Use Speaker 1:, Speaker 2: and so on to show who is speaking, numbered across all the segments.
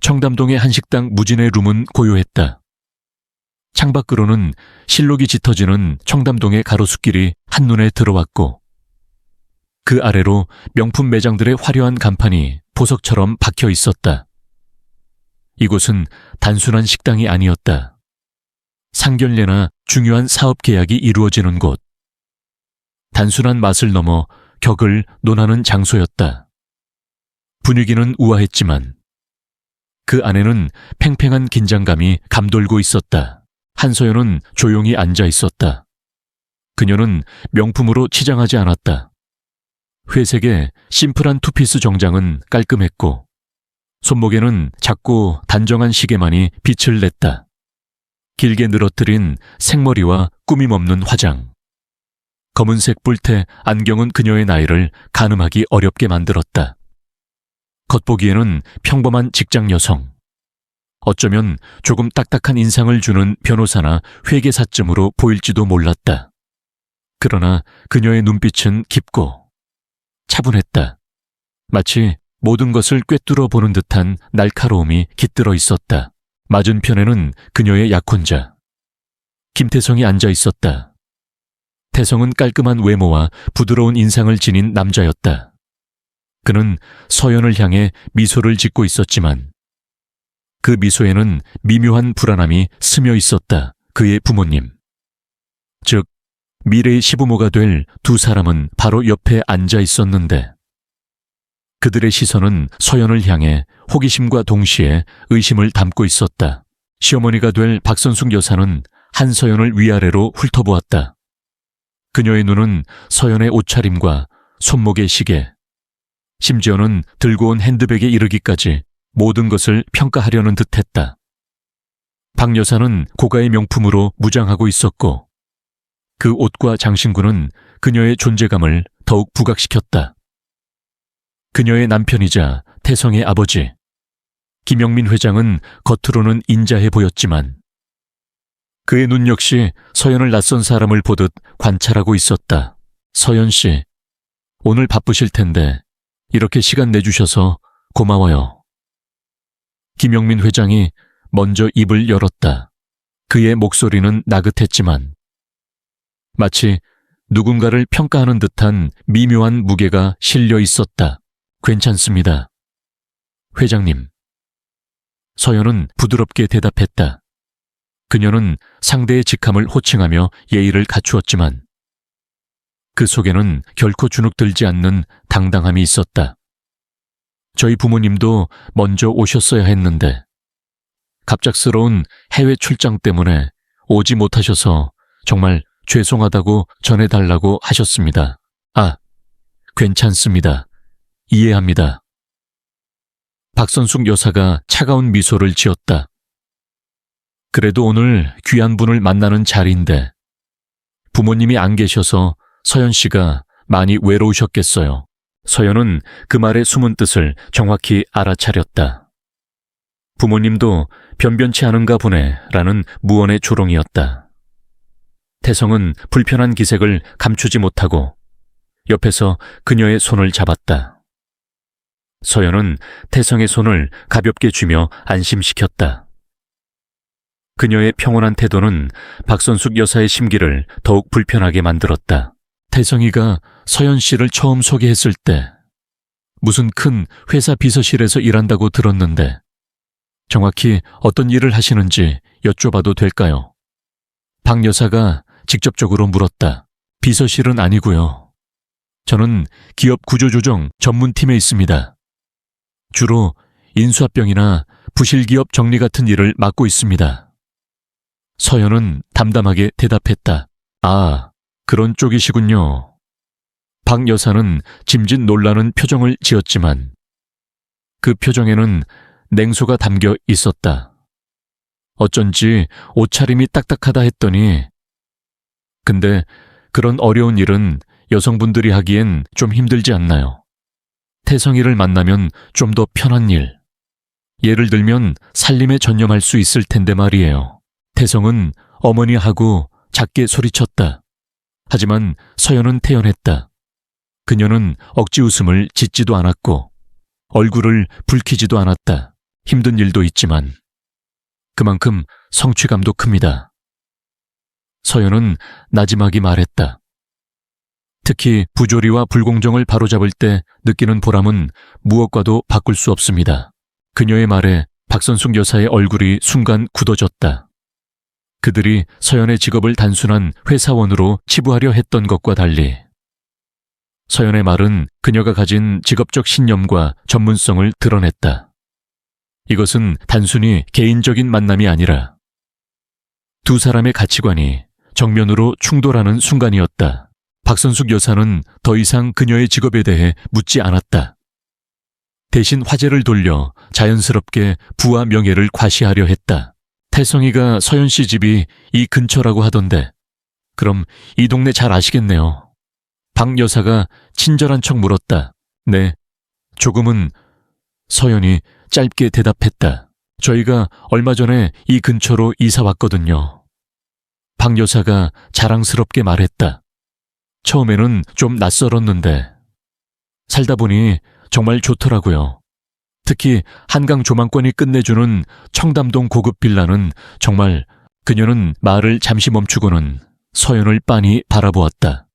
Speaker 1: 청담동의 한식당 무진의 룸은 고요했다. 창밖으로는 실록이 짙어지는 청담동의 가로수길이 한눈에 들어왔고 그 아래로 명품 매장들의 화려한 간판이 보석처럼 박혀 있었다. 이곳은 단순한 식당이 아니었다. 상견례나 중요한 사업 계약이 이루어지는 곳. 단순한 맛을 넘어 격을 논하는 장소였다. 분위기는 우아했지만 그 안에는 팽팽한 긴장감이 감돌고 있었다. 한서연은 조용히 앉아 있었다. 그녀는 명품으로 치장하지 않았다. 회색의 심플한 투피스 정장은 깔끔했고 손목에는 작고 단정한 시계만이 빛을 냈다. 길게 늘어뜨린 생머리와 꾸밈 없는 화장. 검은색 뿔테 안경은 그녀의 나이를 가늠하기 어렵게 만들었다. 겉보기에는 평범한 직장 여성. 어쩌면 조금 딱딱한 인상을 주는 변호사나 회계사쯤으로 보일지도 몰랐다. 그러나 그녀의 눈빛은 깊고 차분했다. 마치 모든 것을 꿰뚫어 보는 듯한 날카로움이 깃들어 있었다. 맞은편에는 그녀의 약혼자 김태성이 앉아 있었다. 태성은 깔끔한 외모와 부드러운 인상을 지닌 남자였다. 그는 서연을 향해 미소를 짓고 있었지만 그 미소에는 미묘한 불안함이 스며 있었다. 그의 부모님, 즉 미래의 시부모가 될 두 사람은 바로 옆에 앉아 있었는데 그들의 시선은 서연을 향해 호기심과 동시에 의심을 담고 있었다. 시어머니가 될 박선숙 여사는 한서연을 위아래로 훑어보았다. 그녀의 눈은 서연의 옷차림과 손목의 시계, 심지어는 들고 온 핸드백에 이르기까지 모든 것을 평가하려는 듯했다. 박 여사는 고가의 명품으로 무장하고 있었고 그 옷과 장신구는 그녀의 존재감을 더욱 부각시켰다. 그녀의 남편이자 태성의 아버지 김영민 회장은 겉으로는 인자해 보였지만 그의 눈 역시 서연을 낯선 사람을 보듯 관찰하고 있었다. 서연 씨, 오늘 바쁘실 텐데 이렇게 시간 내주셔서 고마워요. 김영민 회장이 먼저 입을 열었다. 그의 목소리는 나긋했지만 마치 누군가를 평가하는 듯한 미묘한 무게가 실려 있었다. 괜찮습니다. 회장님. 서연은 부드럽게 대답했다. 그녀는 상대의 직함을 호칭하며 예의를 갖추었지만 그 속에는 결코 주눅들지 않는 당당함이 있었다. 저희 부모님도 먼저 오셨어야 했는데 갑작스러운 해외 출장 때문에 오지 못하셔서 정말 죄송하다고 전해달라고 하셨습니다. 아, 괜찮습니다. 이해합니다. 박선숙 여사가 차가운 미소를 지었다. 그래도 오늘 귀한 분을 만나는 자리인데 부모님이 안 계셔서 서연 씨가 많이 외로우셨겠어요. 서연은 그 말의 숨은 뜻을 정확히 알아차렸다. 부모님도 변변치 않은가 보네 라는 무언의 조롱이었다. 태성은 불편한 기색을 감추지 못하고 옆에서 그녀의 손을 잡았다. 서연은 태성의 손을 가볍게 쥐며 안심시켰다. 그녀의 평온한 태도는 박선숙 여사의 심기를 더욱 불편하게 만들었다. 태성이가 서연 씨를 처음 소개했을 때 무슨 큰 회사 비서실에서 일한다고 들었는데 정확히 어떤 일을 하시는지 여쭤봐도 될까요? 박 여사가 직접적으로 물었다. 비서실은 아니고요. 저는 기업 구조조정 전문팀에 있습니다. 주로 인수합병이나 부실기업 정리 같은 일을 맡고 있습니다. 서연은 담담하게 대답했다. 아, 그런 쪽이시군요. 박 여사는 짐짓 놀라는 표정을 지었지만 그 표정에는 냉소가 담겨 있었다. 어쩐지 옷차림이 딱딱하다 했더니 근데 그런 어려운 일은 여성분들이 하기엔 좀 힘들지 않나요? 태성이를 만나면 좀 더 편한 일. 예를 들면 살림에 전념할 수 있을 텐데 말이에요. 태성은 어머니하고 작게 소리쳤다. 하지만 서연은 태연했다. 그녀는 억지 웃음을 짓지도 않았고 얼굴을 붉히지도 않았다. 힘든 일도 있지만 그만큼 성취감도 큽니다. 서연은 나지막이 말했다. 특히 부조리와 불공정을 바로잡을 때 느끼는 보람은 무엇과도 바꿀 수 없습니다. 그녀의 말에 박선숙 여사의 얼굴이 순간 굳어졌다. 그들이 서연의 직업을 단순한 회사원으로 치부하려 했던 것과 달리 서연의 말은 그녀가 가진 직업적 신념과 전문성을 드러냈다. 이것은 단순히 개인적인 만남이 아니라 두 사람의 가치관이 정면으로 충돌하는 순간이었다. 박선숙 여사는 더 이상 그녀의 직업에 대해 묻지 않았다. 대신 화제를 돌려 자연스럽게 부와 명예를 과시하려 했다. 태성이가 서연 씨 집이 이 근처라고 하던데 그럼 이 동네 잘 아시겠네요. 박 여사가 친절한 척 물었다. 네, 조금은. 서연이 짧게 대답했다. 저희가 얼마 전에 이 근처로 이사 왔거든요. 박 여사가 자랑스럽게 말했다. 처음에는 좀 낯설었는데 살다 보니 정말 좋더라고요. 특히 한강 조망권이 끝내주는 청담동 고급 빌라는 정말. 그녀는 말을 잠시 멈추고는 서연을 빤히 바라보았다.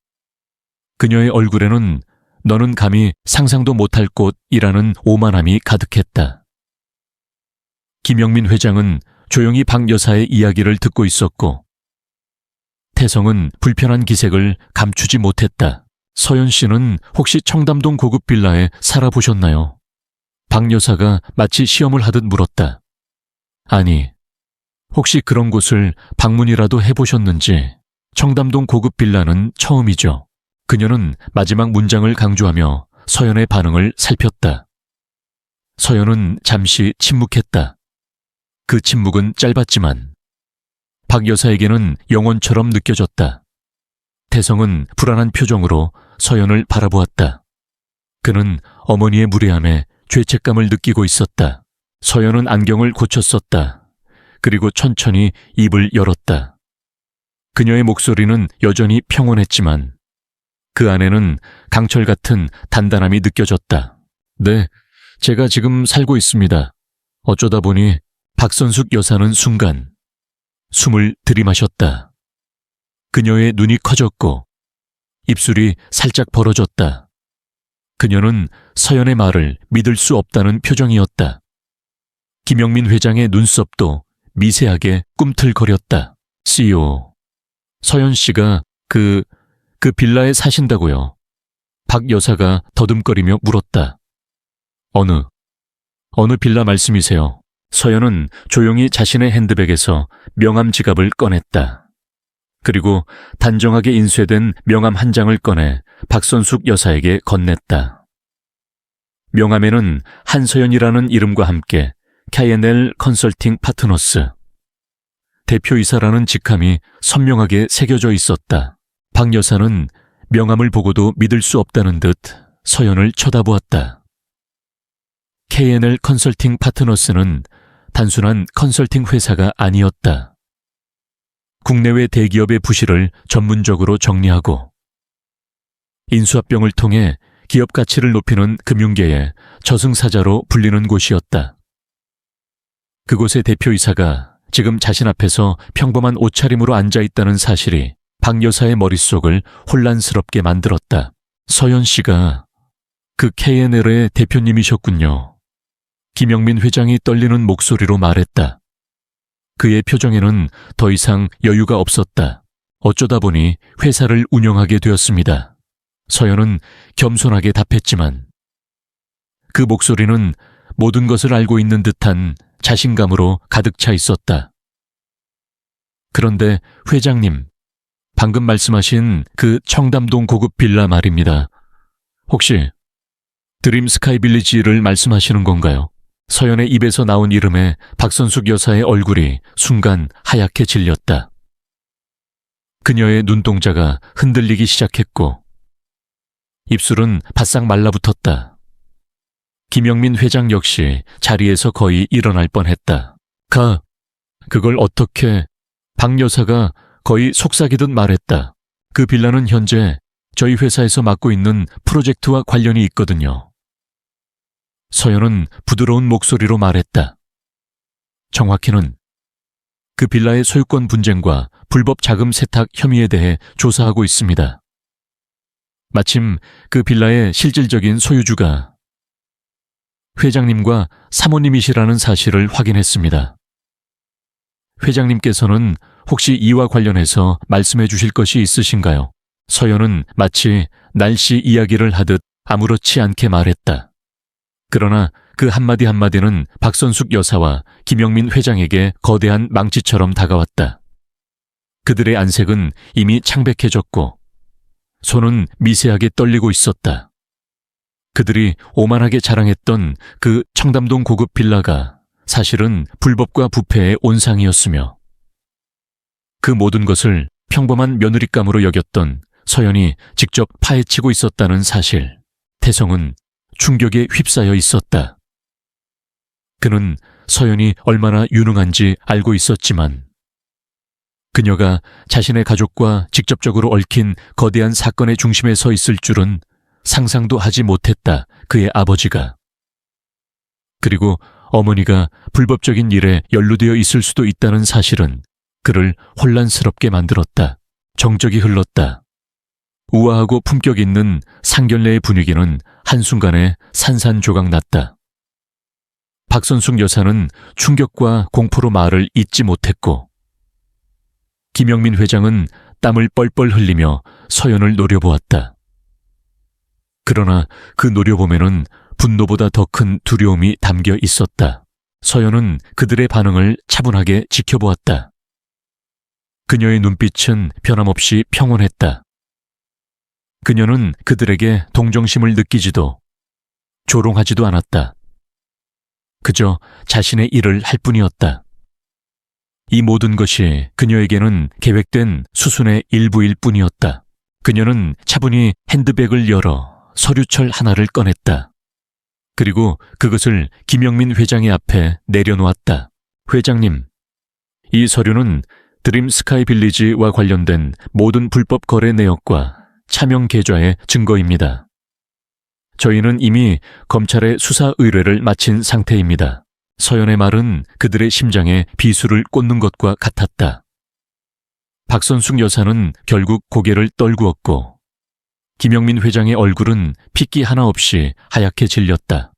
Speaker 1: 그녀의 얼굴에는 너는 감히 상상도 못할 곳이라는 오만함이 가득했다. 김영민 회장은 조용히 박 여사의 이야기를 듣고 있었고 태성은 불편한 기색을 감추지 못했다. 서연 씨는 혹시 청담동 고급 빌라에 살아보셨나요? 박 여사가 마치 시험을 하듯 물었다. 아니, 혹시 그런 곳을 방문이라도 해보셨는지. 청담동 고급 빌라는 처음이죠. 그녀는 마지막 문장을 강조하며 서연의 반응을 살폈다. 서연은 잠시 침묵했다. 그 침묵은 짧았지만 박 여사에게는 영혼처럼 느껴졌다. 태성은 불안한 표정으로 서연을 바라보았다. 그는 어머니의 무례함에 죄책감을 느끼고 있었다. 서연은 안경을 고쳤었다. 그리고 천천히 입을 열었다. 그녀의 목소리는 여전히 평온했지만 그 안에는 강철 같은 단단함이 느껴졌다. 네, 제가 지금 살고 있습니다. 어쩌다 보니. 박선숙 여사는 순간 숨을 들이마셨다. 그녀의 눈이 커졌고 입술이 살짝 벌어졌다. 그녀는 서연의 말을 믿을 수 없다는 표정이었다. 김영민 회장의 눈썹도 미세하게 꿈틀거렸다. CEO, 서연 씨가 그 빌라에 사신다고요? 박 여사가 더듬거리며 물었다. 어느 빌라 말씀이세요? 서연은 조용히 자신의 핸드백에서 명함 지갑을 꺼냈다. 그리고 단정하게 인쇄된 명함 한 장을 꺼내 박선숙 여사에게 건넸다. 명함에는 한서연이라는 이름과 함께 K&L 컨설팅 파트너스 대표이사라는 직함이 선명하게 새겨져 있었다. 박 여사는 명함을 보고도 믿을 수 없다는 듯 서연을 쳐다보았다. K&L 컨설팅 파트너스는 단순한 컨설팅 회사가 아니었다. 국내외 대기업의 부실을 전문적으로 정리하고 인수합병을 통해 기업 가치를 높이는 금융계의 저승사자로 불리는 곳이었다. 그곳의 대표이사가 지금 자신 앞에서 평범한 옷차림으로 앉아있다는 사실이 박 여사의 머릿속을 혼란스럽게 만들었다. 서연 씨가 그 K&L의 대표님이셨군요. 김영민 회장이 떨리는 목소리로 말했다. 그의 표정에는 더 이상 여유가 없었다. 어쩌다 보니 회사를 운영하게 되었습니다. 서연은 겸손하게 답했지만 그 목소리는 모든 것을 알고 있는 듯한 자신감으로 가득 차 있었다. 그런데 회장님, 방금 말씀하신 그 청담동 고급 빌라 말입니다. 혹시 드림 스카이 빌리지를 말씀하시는 건가요? 서연의 입에서 나온 이름에 박선숙 여사의 얼굴이 순간 하얗게 질렸다. 그녀의 눈동자가 흔들리기 시작했고 입술은 바싹 말라붙었다. 김영민 회장 역시 자리에서 거의 일어날 뻔했다. 그걸 어떻게... 박 여사가 거의 속삭이듯 말했다. 그 빌라는 현재 저희 회사에서 맡고 있는 프로젝트와 관련이 있거든요. 서연은 부드러운 목소리로 말했다. 정확히는 그 빌라의 소유권 분쟁과 불법 자금 세탁 혐의에 대해 조사하고 있습니다. 마침 그 빌라의 실질적인 소유주가 회장님과 사모님이시라는 사실을 확인했습니다. 회장님께서는 혹시 이와 관련해서 말씀해 주실 것이 있으신가요? 서연은 마치 날씨 이야기를 하듯 아무렇지 않게 말했다. 그러나 그 한마디 한마디는 박선숙 여사와 김영민 회장에게 거대한 망치처럼 다가왔다. 그들의 안색은 이미 창백해졌고 손은 미세하게 떨리고 있었다. 그들이 오만하게 자랑했던 그 청담동 고급 빌라가 사실은 불법과 부패의 온상이었으며 그 모든 것을 평범한 며느리감으로 여겼던 서연이 직접 파헤치고 있었다는 사실. 태성은 충격에 휩싸여 있었다. 그는 서연이 얼마나 유능한지 알고 있었지만 그녀가 자신의 가족과 직접적으로 얽힌 거대한 사건의 중심에 서 있을 줄은 상상도 하지 못했다. 그의 아버지가. 그리고 어머니가 불법적인 일에 연루되어 있을 수도 있다는 사실은 그를 혼란스럽게 만들었다. 정적이 흘렀다. 우아하고 품격 있는 상견례의 분위기는 한순간에 산산조각 났다. 박선숙 여사는 충격과 공포로 말을 잇지 못했고 김영민 회장은 땀을 뻘뻘 흘리며 서연을 노려보았다. 그러나 그 노려봄에는 분노보다 더 큰 두려움이 담겨 있었다. 서연은 그들의 반응을 차분하게 지켜보았다. 그녀의 눈빛은 변함없이 평온했다. 그녀는 그들에게 동정심을 느끼지도 조롱하지도 않았다. 그저 자신의 일을 할 뿐이었다. 이 모든 것이 그녀에게는 계획된 수순의 일부일 뿐이었다. 그녀는 차분히 핸드백을 열어 서류철 하나를 꺼냈다. 그리고 그것을 김영민 회장의 앞에 내려놓았다. 회장님, 이 서류는 드림 스카이 빌리지와 관련된 모든 불법 거래 내역과 차명 계좌의 증거입니다. 저희는 이미 검찰의 수사 의뢰를 마친 상태입니다. 서연의 말은 그들의 심장에 비수를 꽂는 것과 같았다. 박선숙 여사는 결국 고개를 떨구었고 김영민 회장의 얼굴은 핏기 하나 없이 하얗게 질렸다.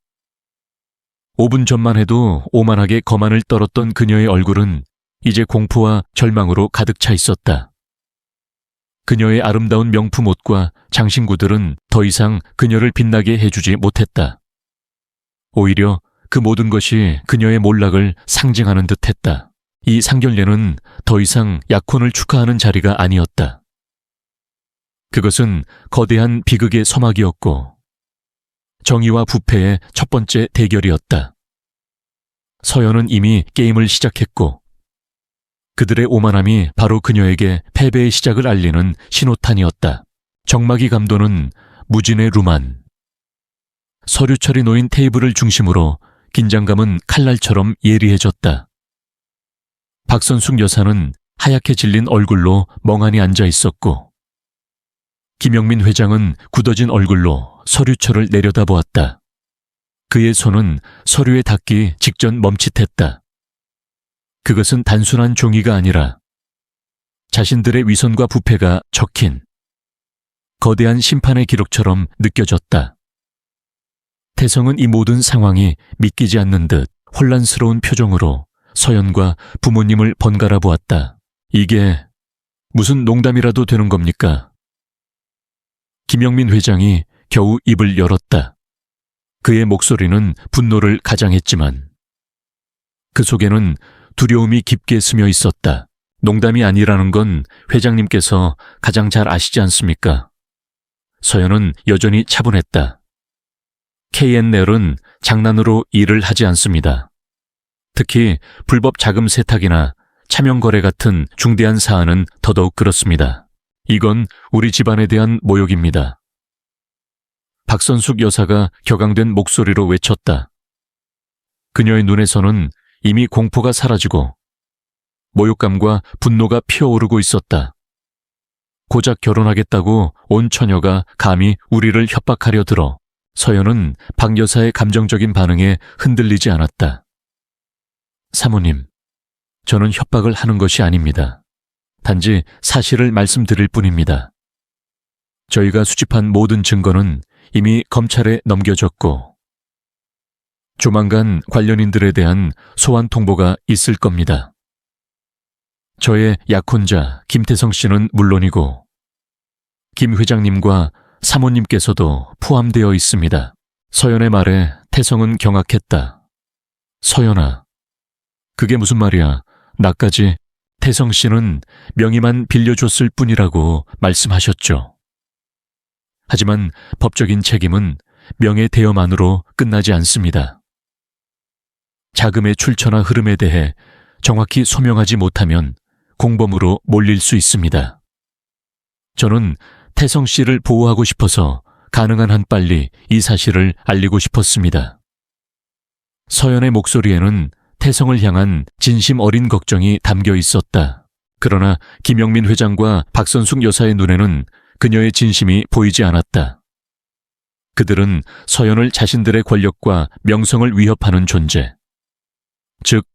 Speaker 1: 5분 전만 해도 오만하게 거만을 떨었던 그녀의 얼굴은 이제 공포와 절망으로 가득 차 있었다. 그녀의 아름다운 명품 옷과 장신구들은 더 이상 그녀를 빛나게 해주지 못했다. 오히려 그 모든 것이 그녀의 몰락을 상징하는 듯했다. 이 상견례는 더 이상 약혼을 축하하는 자리가 아니었다. 그것은 거대한 비극의 서막이었고 정의와 부패의 첫 번째 대결이었다. 서연은 이미 게임을 시작했고 그들의 오만함이 바로 그녀에게 패배의 시작을 알리는 신호탄이었다. 정막이 감도는 무진의 루만. 서류철이 놓인 테이블을 중심으로 긴장감은 칼날처럼 예리해졌다. 박선숙 여사는 하얗게 질린 얼굴로 멍하니 앉아 있었고 김영민 회장은 굳어진 얼굴로 서류철을 내려다보았다. 그의 손은 서류에 닿기 직전 멈칫했다. 그것은 단순한 종이가 아니라 자신들의 위선과 부패가 적힌 거대한 심판의 기록처럼 느껴졌다. 태성은 이 모든 상황이 믿기지 않는 듯 혼란스러운 표정으로 서연과 부모님을 번갈아 보았다. 이게 무슨 농담이라도 되는 겁니까? 김영민 회장이 겨우 입을 열었다. 그의 목소리는 분노를 가장했지만 그 속에는 두려움이 깊게 스며 있었다. 농담이 아니라는 건 회장님께서 가장 잘 아시지 않습니까? 서연은 여전히 차분했다. K&L은 장난으로 일을 하지 않습니다. 특히 불법 자금 세탁이나 차명 거래 같은 중대한 사안은 더더욱 그렇습니다. 이건 우리 집안에 대한 모욕입니다. 박선숙 여사가 격앙된 목소리로 외쳤다. 그녀의 눈에서는 이미 공포가 사라지고 모욕감과 분노가 피어오르고 있었다. 고작 결혼하겠다고 온 처녀가 감히 우리를 협박하려 들어 서연은 박 여사의 감정적인 반응에 흔들리지 않았다. 사모님, 저는 협박을 하는 것이 아닙니다. 단지 사실을 말씀드릴 뿐입니다. 저희가 수집한 모든 증거는 이미 검찰에 넘겨졌고 조만간 관련인들에 대한 소환 통보가 있을 겁니다. 저의 약혼자 김태성 씨는 물론이고 김 회장님과 사모님께서도 포함되어 있습니다. 서연의 말에 태성은 경악했다. 서연아, 그게 무슨 말이야? 나까지 태성 씨는 명의만 빌려줬을 뿐이라고 말씀하셨죠. 하지만 법적인 책임은 명예 대여만으로 끝나지 않습니다. 자금의 출처나 흐름에 대해 정확히 소명하지 못하면 공범으로 몰릴 수 있습니다. 저는 태성 씨를 보호하고 싶어서 가능한 한 빨리 이 사실을 알리고 싶었습니다. 서연의 목소리에는 태성을 향한 진심 어린 걱정이 담겨 있었다. 그러나 김영민 회장과 박선숙 여사의 눈에는 그녀의 진심이 보이지 않았다. 그들은 서연을 자신들의 권력과 명성을 위협하는 존재, 즉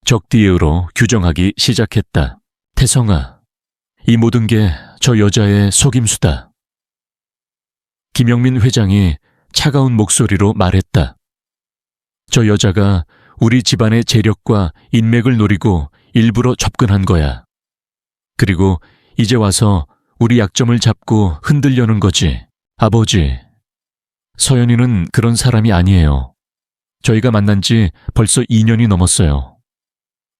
Speaker 1: 적디에으로 규정하기 시작했다. 태성아, 이 모든 게 저 여자의 속임수다. 김영민 회장이 차가운 목소리로 말했다. 저 여자가 우리 집안의 재력과 인맥을 노리고 일부러 접근한 거야. 그리고 이제 와서 우리 약점을 잡고 흔들려는 거지. 아버지, 서연이는 그런 사람이 아니에요. 저희가 만난 지 벌써 2년이 넘었어요.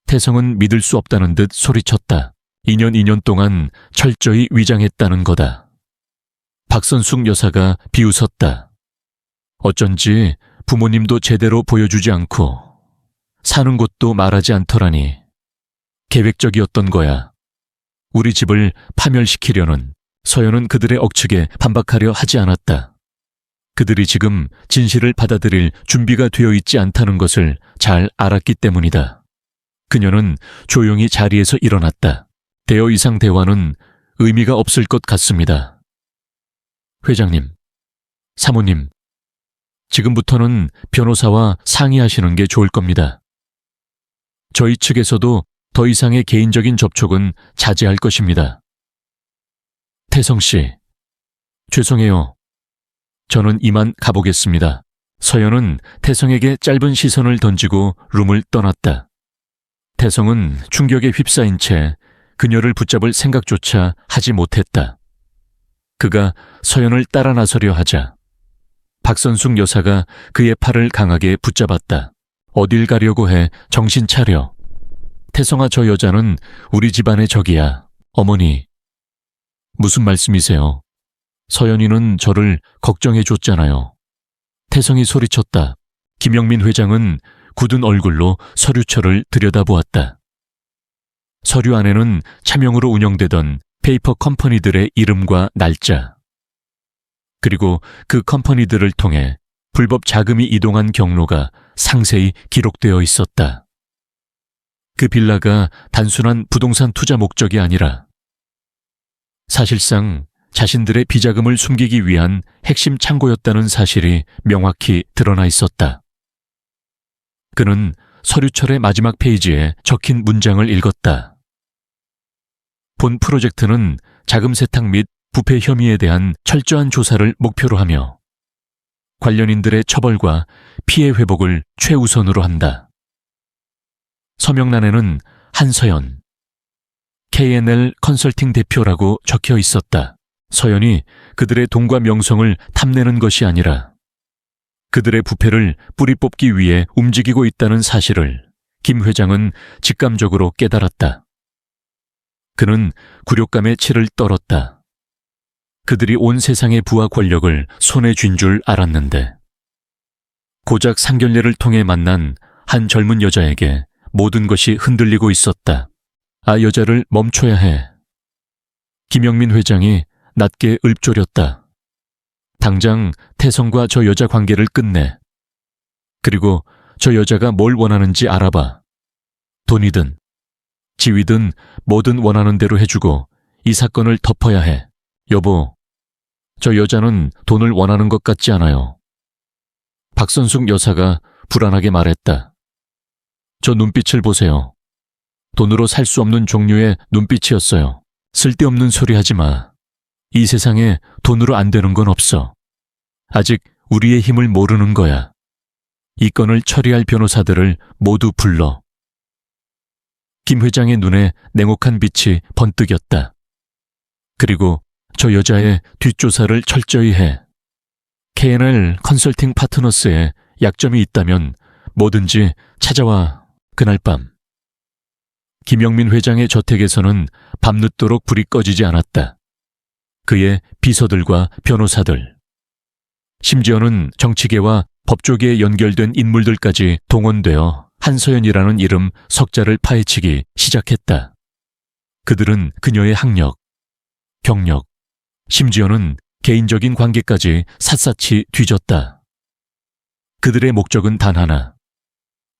Speaker 1: 태성은 믿을 수 없다는 듯 소리쳤다. 2년 동안 철저히 위장했다는 거다. 박선숙 여사가 비웃었다. 어쩐지 부모님도 제대로 보여주지 않고 사는 곳도 말하지 않더라니. 계획적이었던 거야. 우리 집을 파멸시키려는. 서연은 그들의 억측에 반박하려 하지 않았다. 그들이 지금 진실을 받아들일 준비가 되어 있지 않다는 것을 잘 알았기 때문이다. 그녀는 조용히 자리에서 일어났다. 대여 이상 대화는 의미가 없을 것 같습니다. 회장님, 사모님, 지금부터는 변호사와 상의하시는 게 좋을 겁니다. 저희 측에서도 더 이상의 개인적인 접촉은 자제할 것입니다. 태성 씨, 죄송해요. 저는 이만 가보겠습니다. 서연은 태성에게 짧은 시선을 던지고 룸을 떠났다. 태성은 충격에 휩싸인 채 그녀를 붙잡을 생각조차 하지 못했다. 그가 서연을 따라 나서려 하자 박선숙 여사가 그의 팔을 강하게 붙잡았다. 어딜 가려고 해. 정신 차려. 태성아, 저 여자는 우리 집안의 적이야. 어머니, 무슨 말씀이세요? 서연이는 저를 걱정해줬잖아요. 태성이 소리쳤다. 김영민 회장은 굳은 얼굴로 서류철을 들여다보았다. 서류 안에는 차명으로 운영되던 페이퍼 컴퍼니들의 이름과 날짜, 그리고 그 컴퍼니들을 통해 불법 자금이 이동한 경로가 상세히 기록되어 있었다. 그 빌라가 단순한 부동산 투자 목적이 아니라 사실상 자신들의 비자금을 숨기기 위한 핵심 창고였다는 사실이 명확히 드러나 있었다. 그는 서류철의 마지막 페이지에 적힌 문장을 읽었다. 본 프로젝트는 자금 세탁 및 부패 혐의에 대한 철저한 조사를 목표로 하며 관련인들의 처벌과 피해 회복을 최우선으로 한다. 서명란에는 한서연, K&L 컨설팅 대표라고 적혀 있었다. 서연이 그들의 돈과 명성을 탐내는 것이 아니라 그들의 부패를 뿌리 뽑기 위해 움직이고 있다는 사실을 김 회장은 직감적으로 깨달았다. 그는 굴욕감에 치를 떨었다. 그들이 온 세상의 부와 권력을 손에 쥔 줄 알았는데 고작 상견례를 통해 만난 한 젊은 여자에게 모든 것이 흔들리고 있었다. 아, 여자를 멈춰야 해. 김영민 회장이 낮게 읊조렸다. 당장 태성과 저 여자 관계를 끝내. 그리고 저 여자가 뭘 원하는지 알아봐. 돈이든 지위든 뭐든 원하는 대로 해주고 이 사건을 덮어야 해. 여보, 저 여자는 돈을 원하는 것 같지 않아요. 박선숙 여사가 불안하게 말했다. 저 눈빛을 보세요. 돈으로 살 수 없는 종류의 눈빛이었어요. 쓸데없는 소리 하지 마. 이 세상에 돈으로 안 되는 건 없어. 아직 우리의 힘을 모르는 거야. 이 건을 처리할 변호사들을 모두 불러. 김 회장의 눈에 냉혹한 빛이 번뜩였다. 그리고 저 여자의 뒷조사를 철저히 해. K&L 컨설팅 파트너스에 약점이 있다면 뭐든지 찾아와. 그날 밤. 김영민 회장의 저택에서는 밤늦도록 불이 꺼지지 않았다. 그의 비서들과 변호사들, 심지어는 정치계와 법조계에 연결된 인물들까지 동원되어 한서연이라는 이름 석자를 파헤치기 시작했다. 그들은 그녀의 학력, 경력, 심지어는 개인적인 관계까지 샅샅이 뒤졌다. 그들의 목적은 단 하나.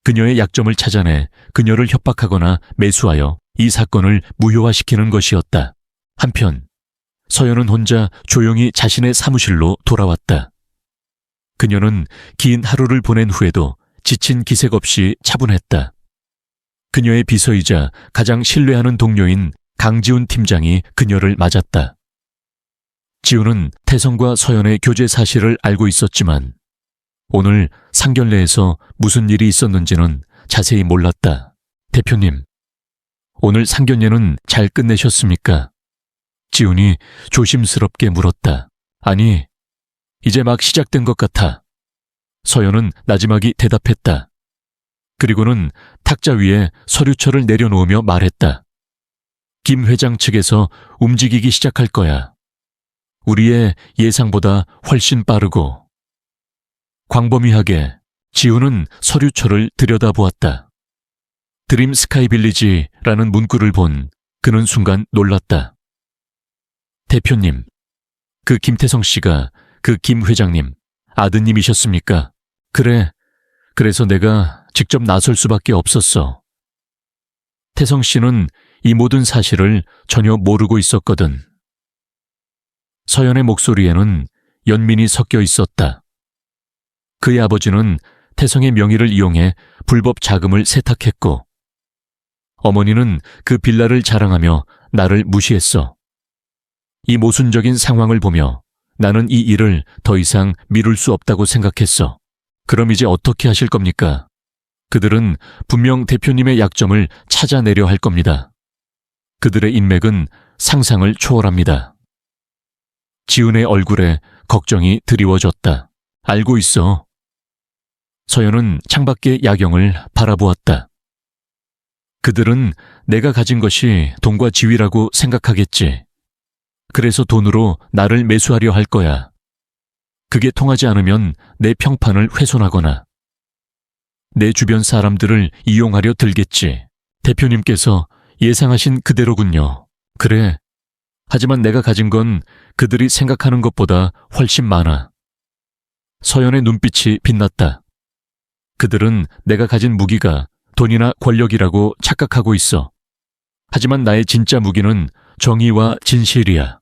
Speaker 1: 그녀의 약점을 찾아내 그녀를 협박하거나 매수하여 이 사건을 무효화시키는 것이었다. 한편 서연은 혼자 조용히 자신의 사무실로 돌아왔다. 그녀는 긴 하루를 보낸 후에도 지친 기색 없이 차분했다. 그녀의 비서이자 가장 신뢰하는 동료인 강지훈 팀장이 그녀를 맞았다. 지훈은 태성과 서연의 교제 사실을 알고 있었지만 오늘 상견례에서 무슨 일이 있었는지는 자세히 몰랐다. 대표님, 오늘 상견례는 잘 끝내셨습니까? 지훈이 조심스럽게 물었다. 아니, 이제 막 시작된 것 같아. 서연은 나지막이 대답했다. 그리고는 탁자 위에 서류철을 내려놓으며 말했다. 김 회장 측에서 움직이기 시작할 거야. 우리의 예상보다 훨씬 빠르고. 광범위하게 지훈은 서류철을 들여다보았다. 드림 스카이 빌리지라는 문구를 본 그는 순간 놀랐다. 대표님, 그 김태성 씨가 그 김 회장님 아드님이셨습니까? 그래, 그래서 내가 직접 나설 수밖에 없었어. 태성 씨는 이 모든 사실을 전혀 모르고 있었거든. 서연의 목소리에는 연민이 섞여 있었다. 그의 아버지는 태성의 명의를 이용해 불법 자금을 세탁했고 어머니는 그 빌라를 자랑하며 나를 무시했어. 이 모순적인 상황을 보며 나는 이 일을 더 이상 미룰 수 없다고 생각했어. 그럼 이제 어떻게 하실 겁니까? 그들은 분명 대표님의 약점을 찾아내려 할 겁니다. 그들의 인맥은 상상을 초월합니다. 지훈의 얼굴에 걱정이 드리워졌다. 알고 있어. 서연은 창밖의 야경을 바라보았다. 그들은 내가 가진 것이 돈과 지위라고 생각하겠지. 그래서 돈으로 나를 매수하려 할 거야. 그게 통하지 않으면 내 평판을 훼손하거나 내 주변 사람들을 이용하려 들겠지. 대표님께서 예상하신 그대로군요. 그래. 하지만 내가 가진 건 그들이 생각하는 것보다 훨씬 많아. 서연의 눈빛이 빛났다. 그들은 내가 가진 무기가 돈이나 권력이라고 착각하고 있어. 하지만 나의 진짜 무기는 정의와 진실이야.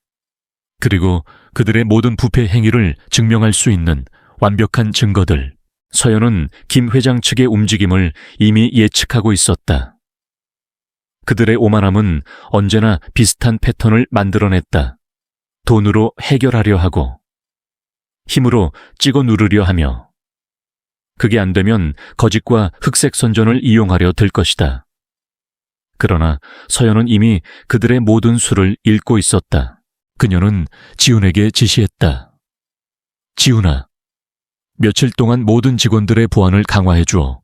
Speaker 1: 그리고 그들의 모든 부패 행위를 증명할 수 있는 완벽한 증거들. 서연은 김 회장 측의 움직임을 이미 예측하고 있었다. 그들의 오만함은 언제나 비슷한 패턴을 만들어냈다. 돈으로 해결하려 하고 힘으로 찍어 누르려 하며 그게 안 되면 거짓과 흑색 선전을 이용하려 들 것이다. 그러나 서연은 이미 그들의 모든 수를 읽고 있었다. 그녀는 지훈에게 지시했다. 지훈아, 며칠 동안 모든 직원들의 보안을 강화해 주어.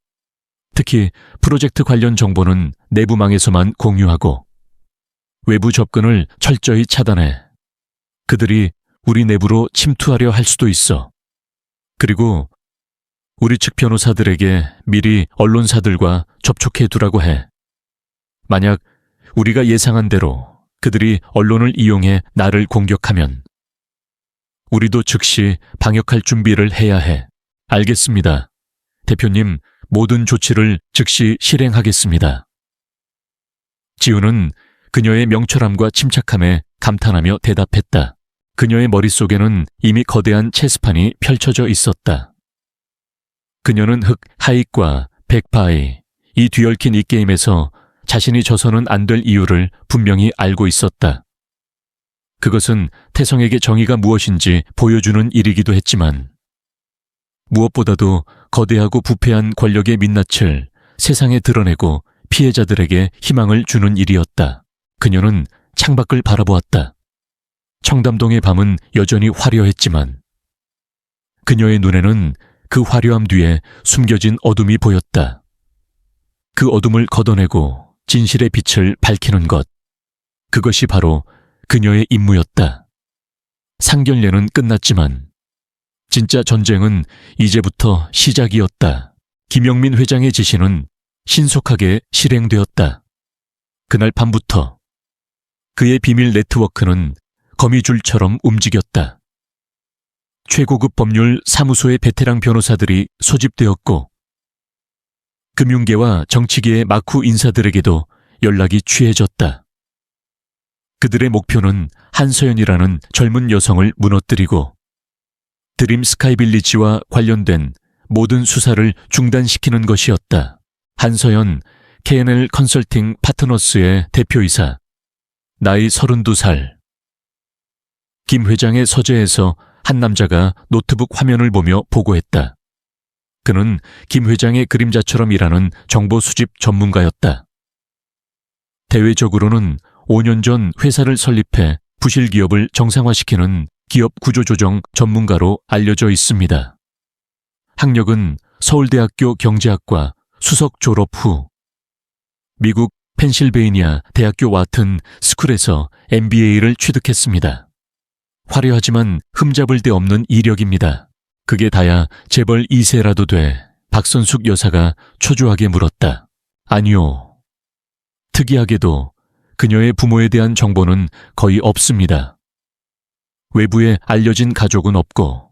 Speaker 1: 특히 프로젝트 관련 정보는 내부망에서만 공유하고 외부 접근을 철저히 차단해. 그들이 우리 내부로 침투하려 할 수도 있어. 그리고 우리 측 변호사들에게 미리 언론사들과 접촉해 두라고 해. 만약 우리가 예상한 대로 그들이 언론을 이용해 나를 공격하면 우리도 즉시 방역할 준비를 해야 해. 알겠습니다. 대표님, 모든 조치를 즉시 실행하겠습니다. 지훈은 그녀의 명철함과 침착함에 감탄하며 대답했다. 그녀의 머릿속에는 이미 거대한 체스판이 펼쳐져 있었다. 그녀는 흑 하익과 백파이, 이 뒤얽힌 이 게임에서 자신이 져서는 안 될 이유를 분명히 알고 있었다. 그것은 태성에게 정의가 무엇인지 보여주는 일이기도 했지만 무엇보다도 거대하고 부패한 권력의 민낯을 세상에 드러내고 피해자들에게 희망을 주는 일이었다. 그녀는 창밖을 바라보았다. 청담동의 밤은 여전히 화려했지만 그녀의 눈에는 그 화려함 뒤에 숨겨진 어둠이 보였다. 그 어둠을 걷어내고 진실의 빛을 밝히는 것, 그것이 바로 그녀의 임무였다. 상견례는 끝났지만 진짜 전쟁은 이제부터 시작이었다. 김영민 회장의 지시는 신속하게 실행되었다. 그날 밤부터 그의 비밀 네트워크는 거미줄처럼 움직였다. 최고급 법률 사무소의 베테랑 변호사들이 소집되었고 금융계와 정치계의 막후 인사들에게도 연락이 취해졌다. 그들의 목표는 한서연이라는 젊은 여성을 무너뜨리고 드림 스카이빌리지와 관련된 모든 수사를 중단시키는 것이었다. 한서연 K&L 컨설팅 파트너스의 대표이사, 나이 32살. 김 회장의 서재에서 한 남자가 노트북 화면을 보며 보고했다. 그는 김 회장의 그림자처럼 일하는 정보 수집 전문가였다. 대외적으로는 5년 전 회사를 설립해 부실 기업을 정상화시키는 기업 구조조정 전문가로 알려져 있습니다. 학력은 서울대학교 경제학과 수석 졸업 후 미국 펜실베이니아 대학교 와튼 스쿨에서 MBA를 취득했습니다. 화려하지만 흠잡을 데 없는 이력입니다. 그게 다야 재벌 2세라도 돼. 박선숙 여사가 초조하게 물었다. 아니요. 특이하게도 그녀의 부모에 대한 정보는 거의 없습니다. 외부에 알려진 가족은 없고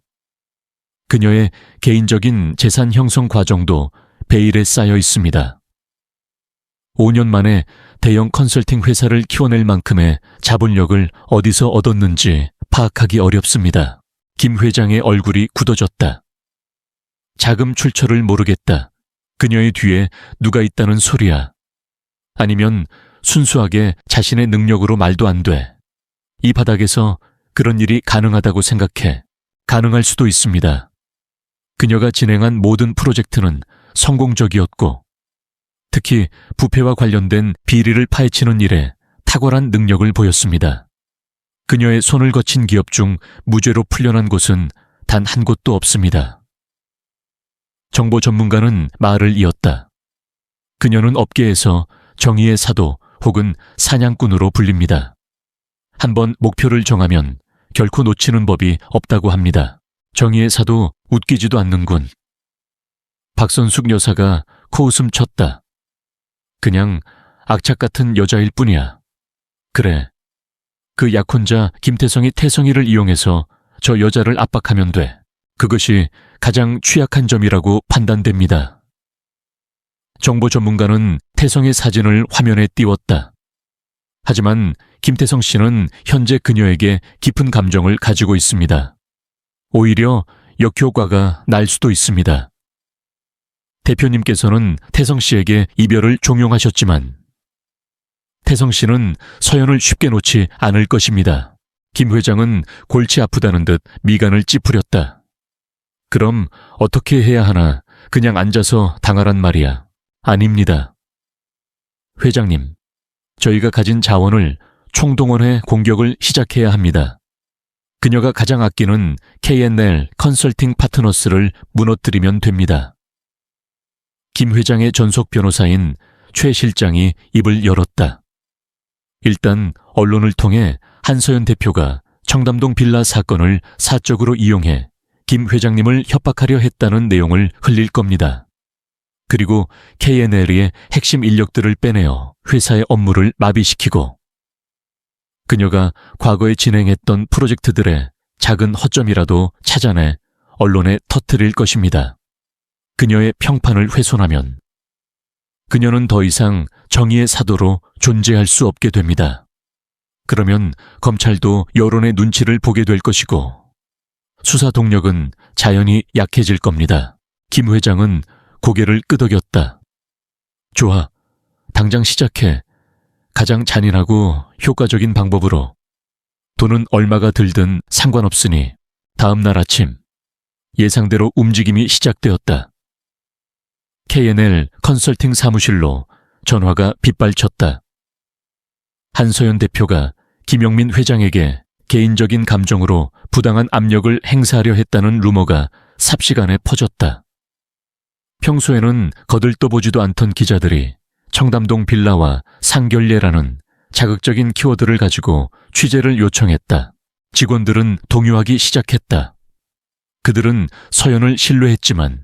Speaker 1: 그녀의 개인적인 재산 형성 과정도 베일에 쌓여 있습니다. 5년 만에 대형 컨설팅 회사를 키워낼 만큼의 자본력을 어디서 얻었는지 파악하기 어렵습니다. 김 회장의 얼굴이 굳어졌다. 자금 출처를 모르겠다. 그녀의 뒤에 누가 있다는 소리야. 아니면 순수하게 자신의 능력으로 말도 안 돼. 이 바닥에서 그런 일이 가능하다고 생각해. 가능할 수도 있습니다. 그녀가 진행한 모든 프로젝트는 성공적이었고 특히 부패와 관련된 비리를 파헤치는 일에 탁월한 능력을 보였습니다. 그녀의 손을 거친 기업 중 무죄로 풀려난 곳은 단 한 곳도 없습니다. 정보 전문가는 말을 이었다. 그녀는 업계에서 정의의 사도 혹은 사냥꾼으로 불립니다. 한번 목표를 정하면 결코 놓치는 법이 없다고 합니다. 정의의 사도 웃기지도 않는군. 박선숙 여사가 코웃음 쳤다. 그냥 악착 같은 여자일 뿐이야. 그래. 그 약혼자 김태성이 태성이를 이용해서 저 여자를 압박하면 돼. 그것이 가장 취약한 점이라고 판단됩니다. 정보 전문가는 태성의 사진을 화면에 띄웠다. 하지만 김태성 씨는 현재 그녀에게 깊은 감정을 가지고 있습니다. 오히려 역효과가 날 수도 있습니다. 대표님께서는 태성 씨에게 이별을 종용하셨지만 태성 씨는 서연을 쉽게 놓지 않을 것입니다. 김 회장은 골치 아프다는 듯 미간을 찌푸렸다. 그럼 어떻게 해야 하나? 그냥 앉아서 당하란 말이야. 아닙니다. 회장님, 저희가 가진 자원을 총동원해 공격을 시작해야 합니다. 그녀가 가장 아끼는 K&L 컨설팅 파트너스를 무너뜨리면 됩니다. 김 회장의 전속 변호사인 최 실장이 입을 열었다. 일단 언론을 통해 한서연 대표가 청담동 빌라 사건을 사적으로 이용해 김 회장님을 협박하려 했다는 내용을 흘릴 겁니다. 그리고 K&L의 핵심 인력들을 빼내어 회사의 업무를 마비시키고 그녀가 과거에 진행했던 프로젝트들의 작은 허점이라도 찾아내 언론에 터뜨릴 것입니다. 그녀의 평판을 훼손하면 그녀는 더 이상 정의의 사도로 존재할 수 없게 됩니다. 그러면 검찰도 여론의 눈치를 보게 될 것이고 수사 동력은 자연히 약해질 겁니다. 김 회장은 고개를 끄덕였다. 좋아. 당장 시작해. 가장 잔인하고 효과적인 방법으로. 돈은 얼마가 들든 상관없으니. 다음 날 아침 예상대로 움직임이 시작되었다. K&L 컨설팅 사무실로 전화가 빗발쳤다. 한서연 대표가 김영민 회장에게 개인적인 감정으로 부당한 압력을 행사하려 했다는 루머가 삽시간에 퍼졌다. 평소에는 거들떠보지도 않던 기자들이 청담동 빌라와 상결례라는 자극적인 키워드를 가지고 취재를 요청했다. 직원들은 동요하기 시작했다. 그들은 서연을 신뢰했지만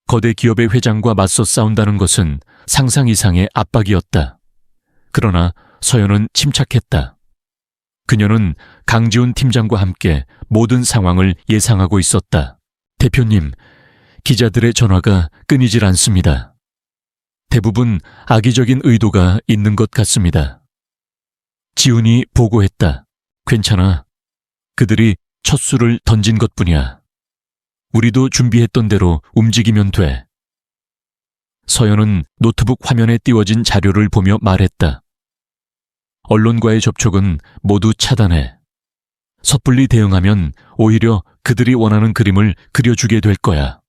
Speaker 1: 거대 기업의 회장과 맞서 싸운다는 것은 상상 이상의 압박이었다. 그러나 서연은 침착했다. 그녀는 강지훈 팀장과 함께 모든 상황을 예상하고 있었다. 대표님, 기자들의 전화가 끊이질 않습니다. 대부분 악의적인 의도가 있는 것 같습니다. 지훈이 보고했다. 괜찮아. 그들이 첫 수를 던진 것뿐이야. 우리도 준비했던 대로 움직이면 돼. 서연은 노트북 화면에 띄워진 자료를 보며 말했다. 언론과의 접촉은 모두 차단해. 섣불리 대응하면 오히려 그들이 원하는 그림을 그려주게 될 거야.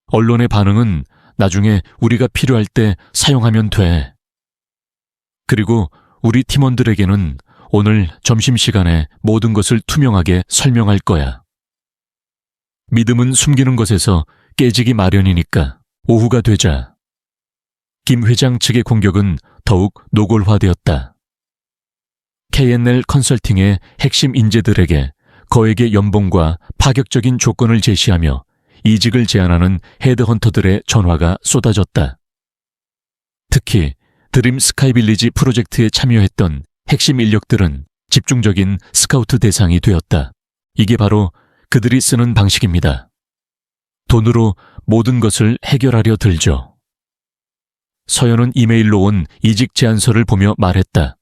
Speaker 1: 언론의 반응은 나중에 우리가 필요할 때 사용하면 돼. 그리고 우리 팀원들에게는 오늘 점심시간에 모든 것을 투명하게 설명할 거야. 믿음은 숨기는 것에서 깨지기 마련이니까 오후가 되자 김 회장 측의 공격은 더욱 노골화되었다. K&L 컨설팅의 핵심 인재들에게 거액의 연봉과 파격적인 조건을 제시하며 이직을 제안하는 헤드헌터들의 전화가 쏟아졌다. 특히 드림 스카이빌리지 프로젝트에 참여했던 핵심 인력들은 집중적인 스카우트 대상이 되었다. 이게 바로 그들이 쓰는 방식입니다. 돈으로 모든 것을 해결하려 들죠. 서연은 이메일로 온 이직 제안서를 보며 말했다.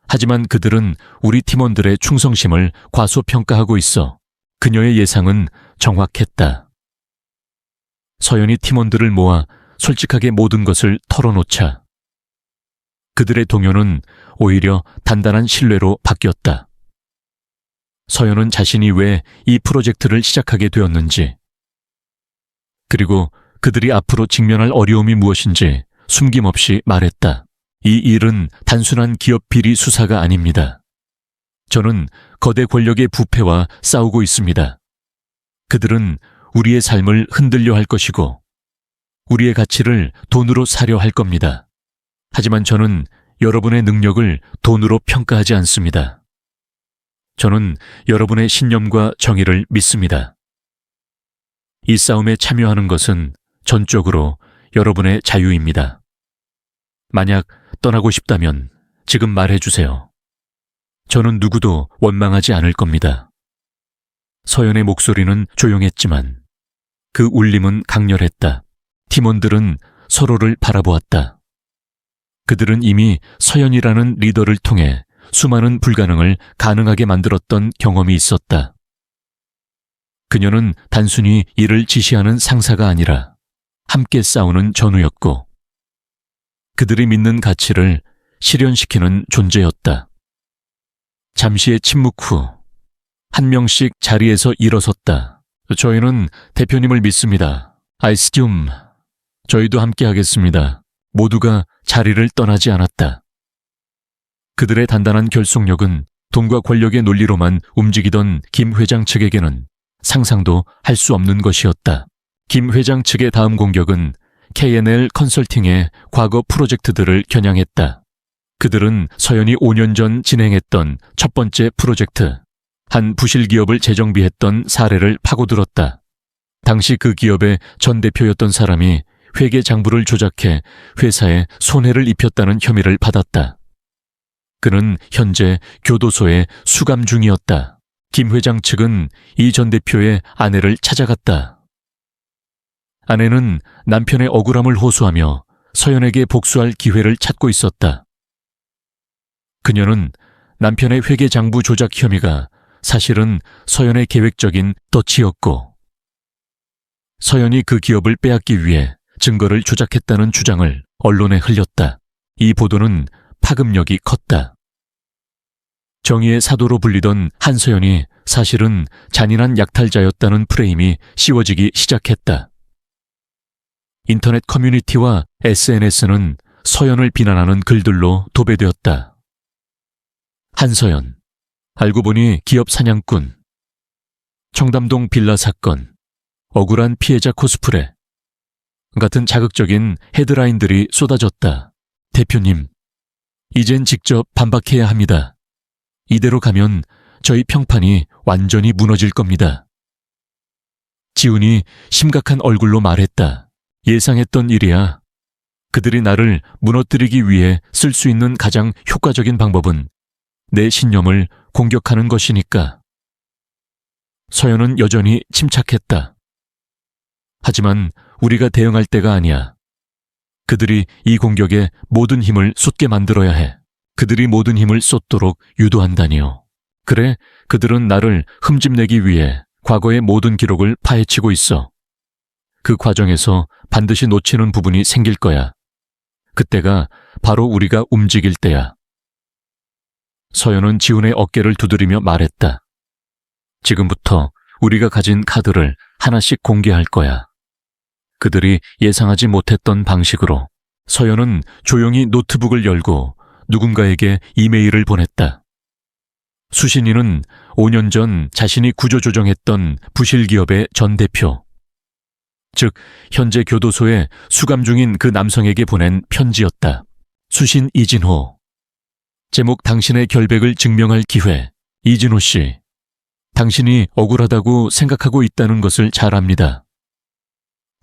Speaker 1: 하지만 그들은 우리 팀원들의 충성심을 과소평가하고 있어. 그녀의 예상은 정확했다. 서연이 팀원들을 모아 솔직하게 모든 것을 털어놓자 그들의 동요는 오히려 단단한 신뢰로 바뀌었다. 서연은 자신이 왜 이 프로젝트를 시작하게 되었는지, 그리고 그들이 앞으로 직면할 어려움이 무엇인지 숨김없이 말했다. 이 일은 단순한 기업 비리 수사가 아닙니다. 저는 거대 권력의 부패와 싸우고 있습니다. 그들은 우리의 삶을 흔들려 할 것이고 우리의 가치를 돈으로 사려 할 겁니다. 하지만 저는 여러분의 능력을 돈으로 평가하지 않습니다. 저는 여러분의 신념과 정의를 믿습니다. 이 싸움에 참여하는 것은 전적으로 여러분의 자유입니다. 만약 떠나고 싶다면 지금 말해주세요. 저는 누구도 원망하지 않을 겁니다. 서연의 목소리는 조용했지만 그 울림은 강렬했다. 팀원들은 서로를 바라보았다. 그들은 이미 서연이라는 리더를 통해 수많은 불가능을 가능하게 만들었던 경험이 있었다. 그녀는 단순히 일을 지시하는 상사가 아니라 함께 싸우는 전우였고 그들이 믿는 가치를 실현시키는 존재였다. 잠시의 침묵 후 한 명씩 자리에서 일어섰다. 저희는 대표님을 믿습니다. 아이스듐, 저희도 함께 하겠습니다. 모두가 자리를 떠나지 않았다. 그들의 단단한 결속력은 돈과 권력의 논리로만 움직이던 김 회장 측에게는 상상도 할 수 없는 것이었다. 김 회장 측의 다음 공격은 K&L 컨설팅의 과거 프로젝트들을 겨냥했다. 그들은 서연이 5년 전 진행했던 첫 번째 프로젝트, 한 부실 기업을 재정비했던 사례를 파고들었다. 당시 그 기업의 전 대표였던 사람이 회계 장부를 조작해 회사에 손해를 입혔다는 혐의를 받았다. 그는 현재 교도소에 수감 중이었다. 김 회장 측은 이 전 대표의 아내를 찾아갔다. 아내는 남편의 억울함을 호소하며 서연에게 복수할 기회를 찾고 있었다. 그녀는 남편의 회계 장부 조작 혐의가 사실은 서연의 계획적인 덫이었고 서연이 그 기업을 빼앗기 위해 증거를 조작했다는 주장을 언론에 흘렸다. 이 보도는 파급력이 컸다. 정의의 사도로 불리던 한서연이 사실은 잔인한 약탈자였다는 프레임이 씌워지기 시작했다. 인터넷 커뮤니티와 SNS는 서연을 비난하는 글들로 도배되었다. 한서연, 알고 보니 기업 사냥꾼, 청담동 빌라 사건, 억울한 피해자 코스프레 같은 자극적인 헤드라인들이 쏟아졌다. 대표님, 이젠 직접 반박해야 합니다. 이대로 가면 저희 평판이 완전히 무너질 겁니다. 지훈이 심각한 얼굴로 말했다. 예상했던 일이야. 그들이 나를 무너뜨리기 위해 쓸 수 있는 가장 효과적인 방법은 내 신념을 공격하는 것이니까. 서연은 여전히 침착했다. 하지만 우리가 대응할 때가 아니야. 그들이 이 공격에 모든 힘을 쏟게 만들어야 해. 그들이 모든 힘을 쏟도록 유도한다니요. 그래, 그들은 나를 흠집내기 위해 과거의 모든 기록을 파헤치고 있어. 그 과정에서 반드시 놓치는 부분이 생길 거야. 그때가 바로 우리가 움직일 때야. 서연은 지훈의 어깨를 두드리며 말했다. 지금부터 우리가 가진 카드를 하나씩 공개할 거야. 그들이 예상하지 못했던 방식으로. 서연은 조용히 노트북을 열고 누군가에게 이메일을 보냈다. 수신인은 5년 전 자신이 구조조정했던 부실기업의 전 대표, 즉 현재 교도소에 수감 중인 그 남성에게 보낸 편지였다. 수신 이진호. 제목 당신의 결백을 증명할 기회. 이진호 씨, 당신이 억울하다고 생각하고 있다는 것을 잘 압니다.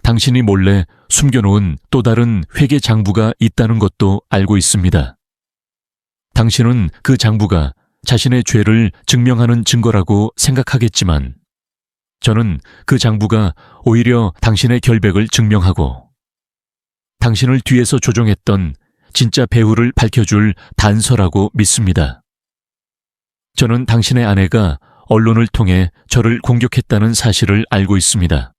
Speaker 1: 당신이 몰래 숨겨놓은 또 다른 회계 장부가 있다는 것도 알고 있습니다. 당신은 그 장부가 자신의 죄를 증명하는 증거라고 생각하겠지만 저는 그 장부가 오히려 당신의 결백을 증명하고 당신을 뒤에서 조종했던 진짜 배후를 밝혀줄 단서라고 믿습니다. 저는 당신의 아내가 언론을 통해 저를 공격했다는 사실을 알고 있습니다.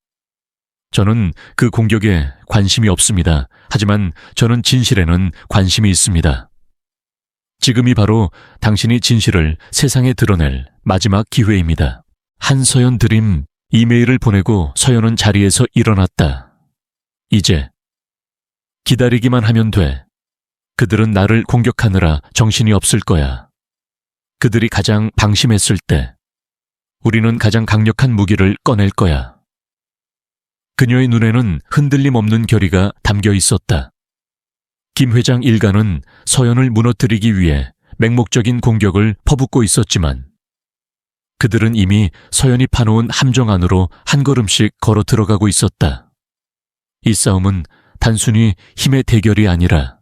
Speaker 1: 저는 그 공격에 관심이 없습니다. 하지만 저는 진실에는 관심이 있습니다. 지금이 바로 당신이 진실을 세상에 드러낼 마지막 기회입니다. 한서연 드림. 이메일을 보내고 서연은 자리에서 일어났다. 이제 기다리기만 하면 돼. 그들은 나를 공격하느라 정신이 없을 거야. 그들이 가장 방심했을 때 우리는 가장 강력한 무기를 꺼낼 거야. 그녀의 눈에는 흔들림 없는 결의가 담겨 있었다. 김 회장 일가는 서연을 무너뜨리기 위해 맹목적인 공격을 퍼붓고 있었지만 그들은 이미 서연이 파놓은 함정 안으로 한 걸음씩 걸어 들어가고 있었다. 이 싸움은 단순히 힘의 대결이 아니라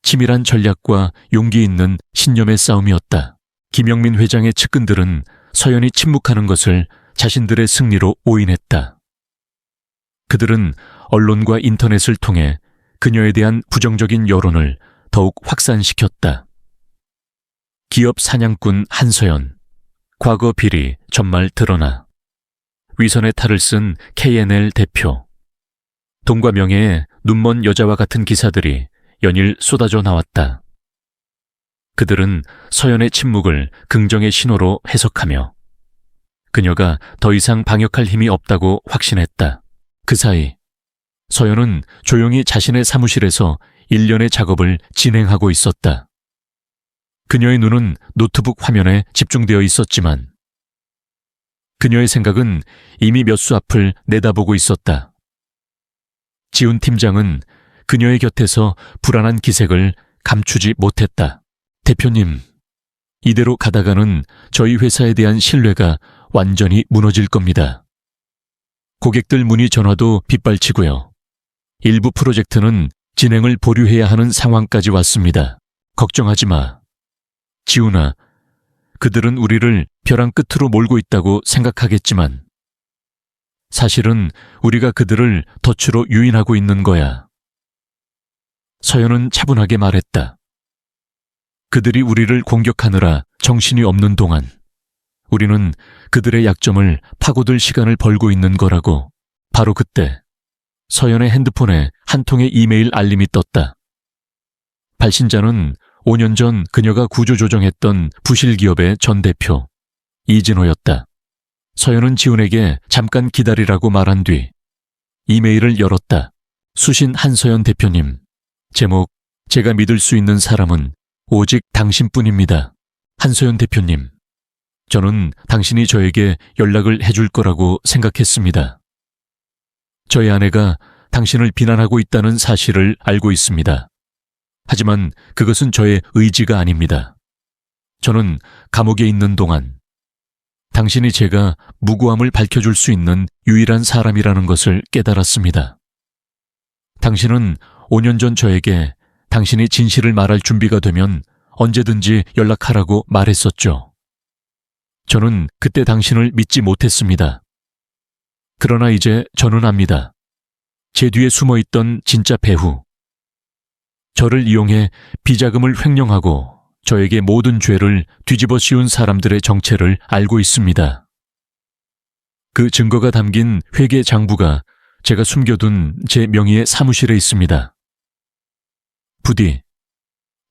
Speaker 1: 치밀한 전략과 용기 있는 신념의 싸움이었다. 김영민 회장의 측근들은 서연이 침묵하는 것을 자신들의 승리로 오인했다. 그들은 언론과 인터넷을 통해 그녀에 대한 부정적인 여론을 더욱 확산시켰다. 기업 사냥꾼 한서연, 과거 비리 전말 드러나. 위선의 탈을 쓴 KNL 대표. 돈과 명예에 눈먼 여자와 같은 기사들이 연일 쏟아져 나왔다. 그들은 서연의 침묵을 긍정의 신호로 해석하며 그녀가 더 이상 방역할 힘이 없다고 확신했다. 그 사이 서연은 조용히 자신의 사무실에서 일련의 작업을 진행하고 있었다. 그녀의 눈은 노트북 화면에 집중되어 있었지만 그녀의 생각은 이미 몇 수 앞을 내다보고 있었다. 지훈 팀장은 그녀의 곁에서 불안한 기색을 감추지 못했다. 대표님, 이대로 가다가는 저희 회사에 대한 신뢰가 완전히 무너질 겁니다. 고객들 문의 전화도 빗발치고요. 일부 프로젝트는 진행을 보류해야 하는 상황까지 왔습니다. 걱정하지 마. 지훈아, 그들은 우리를 벼랑 끝으로 몰고 있다고 생각하겠지만 사실은 우리가 그들을 덫으로 유인하고 있는 거야. 서연은 차분하게 말했다. 그들이 우리를 공격하느라 정신이 없는 동안 우리는 그들의 약점을 파고들 시간을 벌고 있는 거라고. 바로 그때 서연의 핸드폰에 한 통의 이메일 알림이 떴다. 발신자는 5년 전 그녀가 구조조정했던 부실기업의 전 대표 이진호였다. 서연은 지훈에게 잠깐 기다리라고 말한 뒤 이메일을 열었다. 수신 한서연 대표님. 제목, 제가 믿을 수 있는 사람은 오직 당신뿐입니다. 한서연 대표님. 저는 당신이 저에게 연락을 해줄 거라고 생각했습니다. 저희 아내가 당신을 비난하고 있다는 사실을 알고 있습니다. 하지만 그것은 저의 의지가 아닙니다. 저는 감옥에 있는 동안 당신이 제가 무고함을 밝혀줄 수 있는 유일한 사람이라는 것을 깨달았습니다. 당신은 5년 전 저에게 당신이 진실을 말할 준비가 되면 언제든지 연락하라고 말했었죠. 저는 그때 당신을 믿지 못했습니다. 그러나 이제 저는 압니다. 제 뒤에 숨어있던 진짜 배후. 저를 이용해 비자금을 횡령하고 저에게 모든 죄를 뒤집어 씌운 사람들의 정체를 알고 있습니다. 그 증거가 담긴 회계 장부가 제가 숨겨둔 제 명의의 사무실에 있습니다. 부디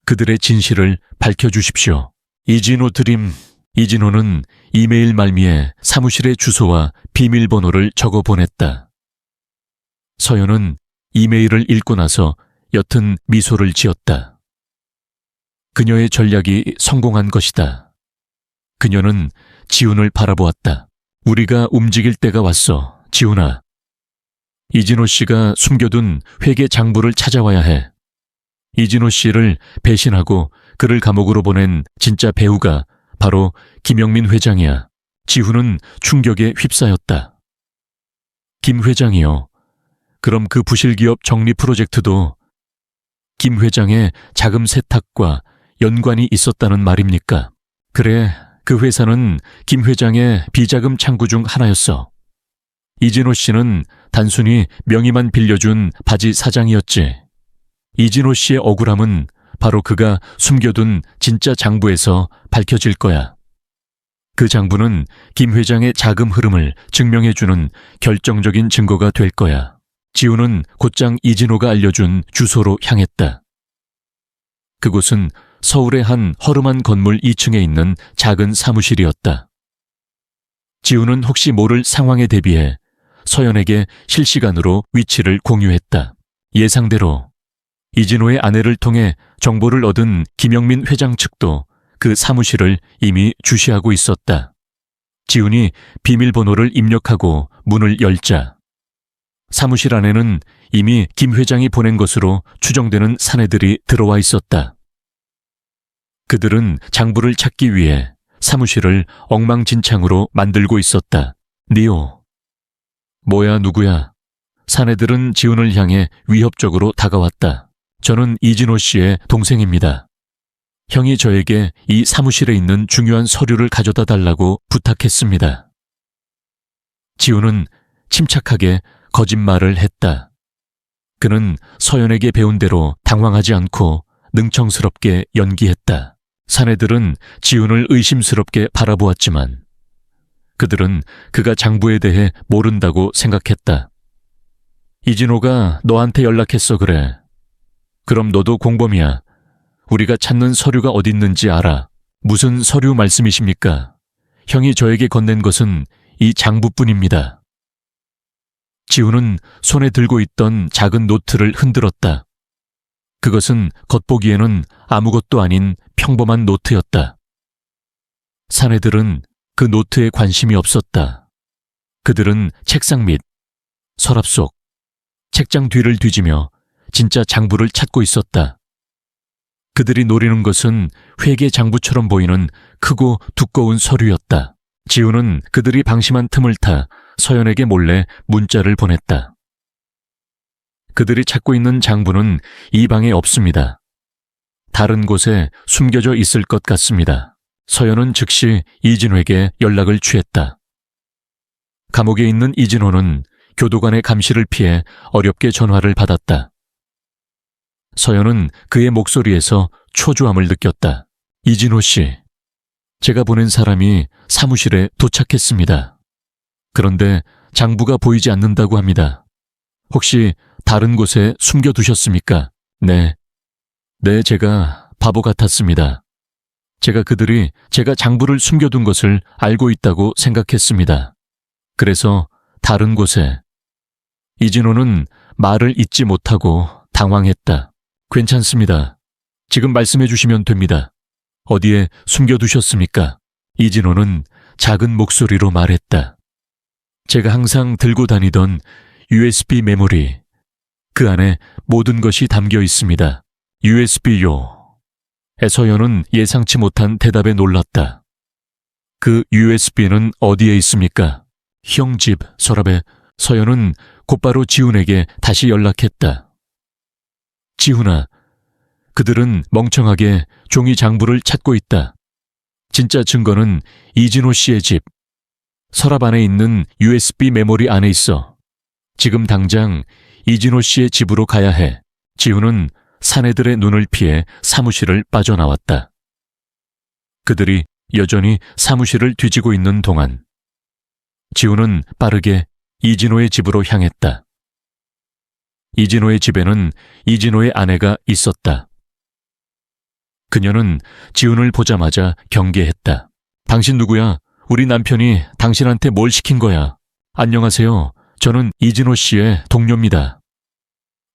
Speaker 1: 그들의 진실을 밝혀주십시오. 이진호 드림. 이진호는 이메일 말미에 사무실의 주소와 비밀번호를 적어 보냈다. 서연은 이메일을 읽고 나서 옅은 미소를 지었다. 그녀의 전략이 성공한 것이다. 그녀는 지훈을 바라보았다. 우리가 움직일 때가 왔어, 지훈아. 이진호 씨가 숨겨둔 회계 장부를 찾아와야 해. 이진호 씨를 배신하고 그를 감옥으로 보낸 진짜 배우가 바로 김영민 회장이야. 지훈은 충격에 휩싸였다. 김 회장이요. 그럼 그 부실기업 정리 프로젝트도 김 회장의 자금 세탁과 연관이 있었다는 말입니까? 그래, 그 회사는 김 회장의 비자금 창구 중 하나였어. 이진호 씨는 단순히 명의만 빌려준 바지 사장이었지. 이진호 씨의 억울함은 바로 그가 숨겨둔 진짜 장부에서 밝혀질 거야. 그 장부는 김 회장의 자금 흐름을 증명해주는 결정적인 증거가 될 거야. 지훈은 곧장 이진호가 알려준 주소로 향했다. 그곳은 서울의 한 허름한 건물 2층에 있는 작은 사무실이었다. 지훈은 혹시 모를 상황에 대비해 서연에게 실시간으로 위치를 공유했다. 예상대로 이진호의 아내를 통해 정보를 얻은 김영민 회장 측도 그 사무실을 이미 주시하고 있었다. 지훈이 비밀번호를 입력하고 문을 열자 사무실 안에는 이미 김 회장이 보낸 것으로 추정되는 사내들이 들어와 있었다. 그들은 장부를 찾기 위해 사무실을 엉망진창으로 만들고 있었다. 니오. 뭐야, 누구야? 사내들은 지훈을 향해 위협적으로 다가왔다. 저는 이진호 씨의 동생입니다. 형이 저에게 이 사무실에 있는 중요한 서류를 가져다 달라고 부탁했습니다. 지훈은 침착하게 거짓말을 했다. 그는 서연에게 배운 대로 당황하지 않고 능청스럽게 연기했다. 사내들은 지훈을 의심스럽게 바라보았지만 그들은 그가 장부에 대해 모른다고 생각했다. 이진호가 너한테 연락했어, 그래. 그럼 너도 공범이야. 우리가 찾는 서류가 어디 있는지 알아. 무슨 서류 말씀이십니까? 형이 저에게 건넨 것은 이 장부뿐입니다. 지훈은 손에 들고 있던 작은 노트를 흔들었다. 그것은 겉보기에는 아무것도 아닌 평범한 노트였다. 사내들은 그 노트에 관심이 없었다. 그들은 책상 밑, 서랍 속, 책장 뒤를 뒤지며 진짜 장부를 찾고 있었다. 그들이 노리는 것은 회계 장부처럼 보이는 크고 두꺼운 서류였다. 지훈은 그들이 방심한 틈을 타 서연에게 몰래 문자를 보냈다. 그들이 찾고 있는 장부는 이 방에 없습니다. 다른 곳에 숨겨져 있을 것 같습니다. 서연은 즉시 이진호에게 연락을 취했다. 감옥에 있는 이진호는 교도관의 감시를 피해 어렵게 전화를 받았다. 서연은 그의 목소리에서 초조함을 느꼈다. 이진호 씨, 제가 보낸 사람이 사무실에 도착했습니다. 그런데 장부가 보이지 않는다고 합니다. 혹시 다른 곳에 숨겨두셨습니까? 네. 네, 제가 바보 같았습니다. 그들이 제가 장부를 숨겨둔 것을 알고 있다고 생각했습니다. 그래서 다른 곳에. 이진호는 말을 잇지 못하고 당황했다. 괜찮습니다. 지금 말씀해 주시면 됩니다. 어디에 숨겨두셨습니까? 이진호는 작은 목소리로 말했다. 제가 항상 들고 다니던 USB 메모리. 그 안에 모든 것이 담겨 있습니다. USB요. 서연은 예상치 못한 대답에 놀랐다. 그 USB는 어디에 있습니까? 형 집 서랍에. 서연은 곧바로 지훈에게 다시 연락했다. 지훈아, 그들은 멍청하게 종이 장부를 찾고 있다. 진짜 증거는 이진호 씨의 집. 서랍 안에 있는 USB 메모리 안에 있어. 지금 당장 이진호 씨의 집으로 가야 해. 지훈은 사내들의 눈을 피해 사무실을 빠져나왔다. 그들이 여전히 사무실을 뒤지고 있는 동안 지훈은 빠르게 이진호의 집으로 향했다. 이진호의 집에는 이진호의 아내가 있었다. 그녀는 지훈을 보자마자 경계했다. 당신 누구야? 우리 남편이 당신한테 뭘 시킨 거야? 안녕하세요. 저는 이진호 씨의 동료입니다.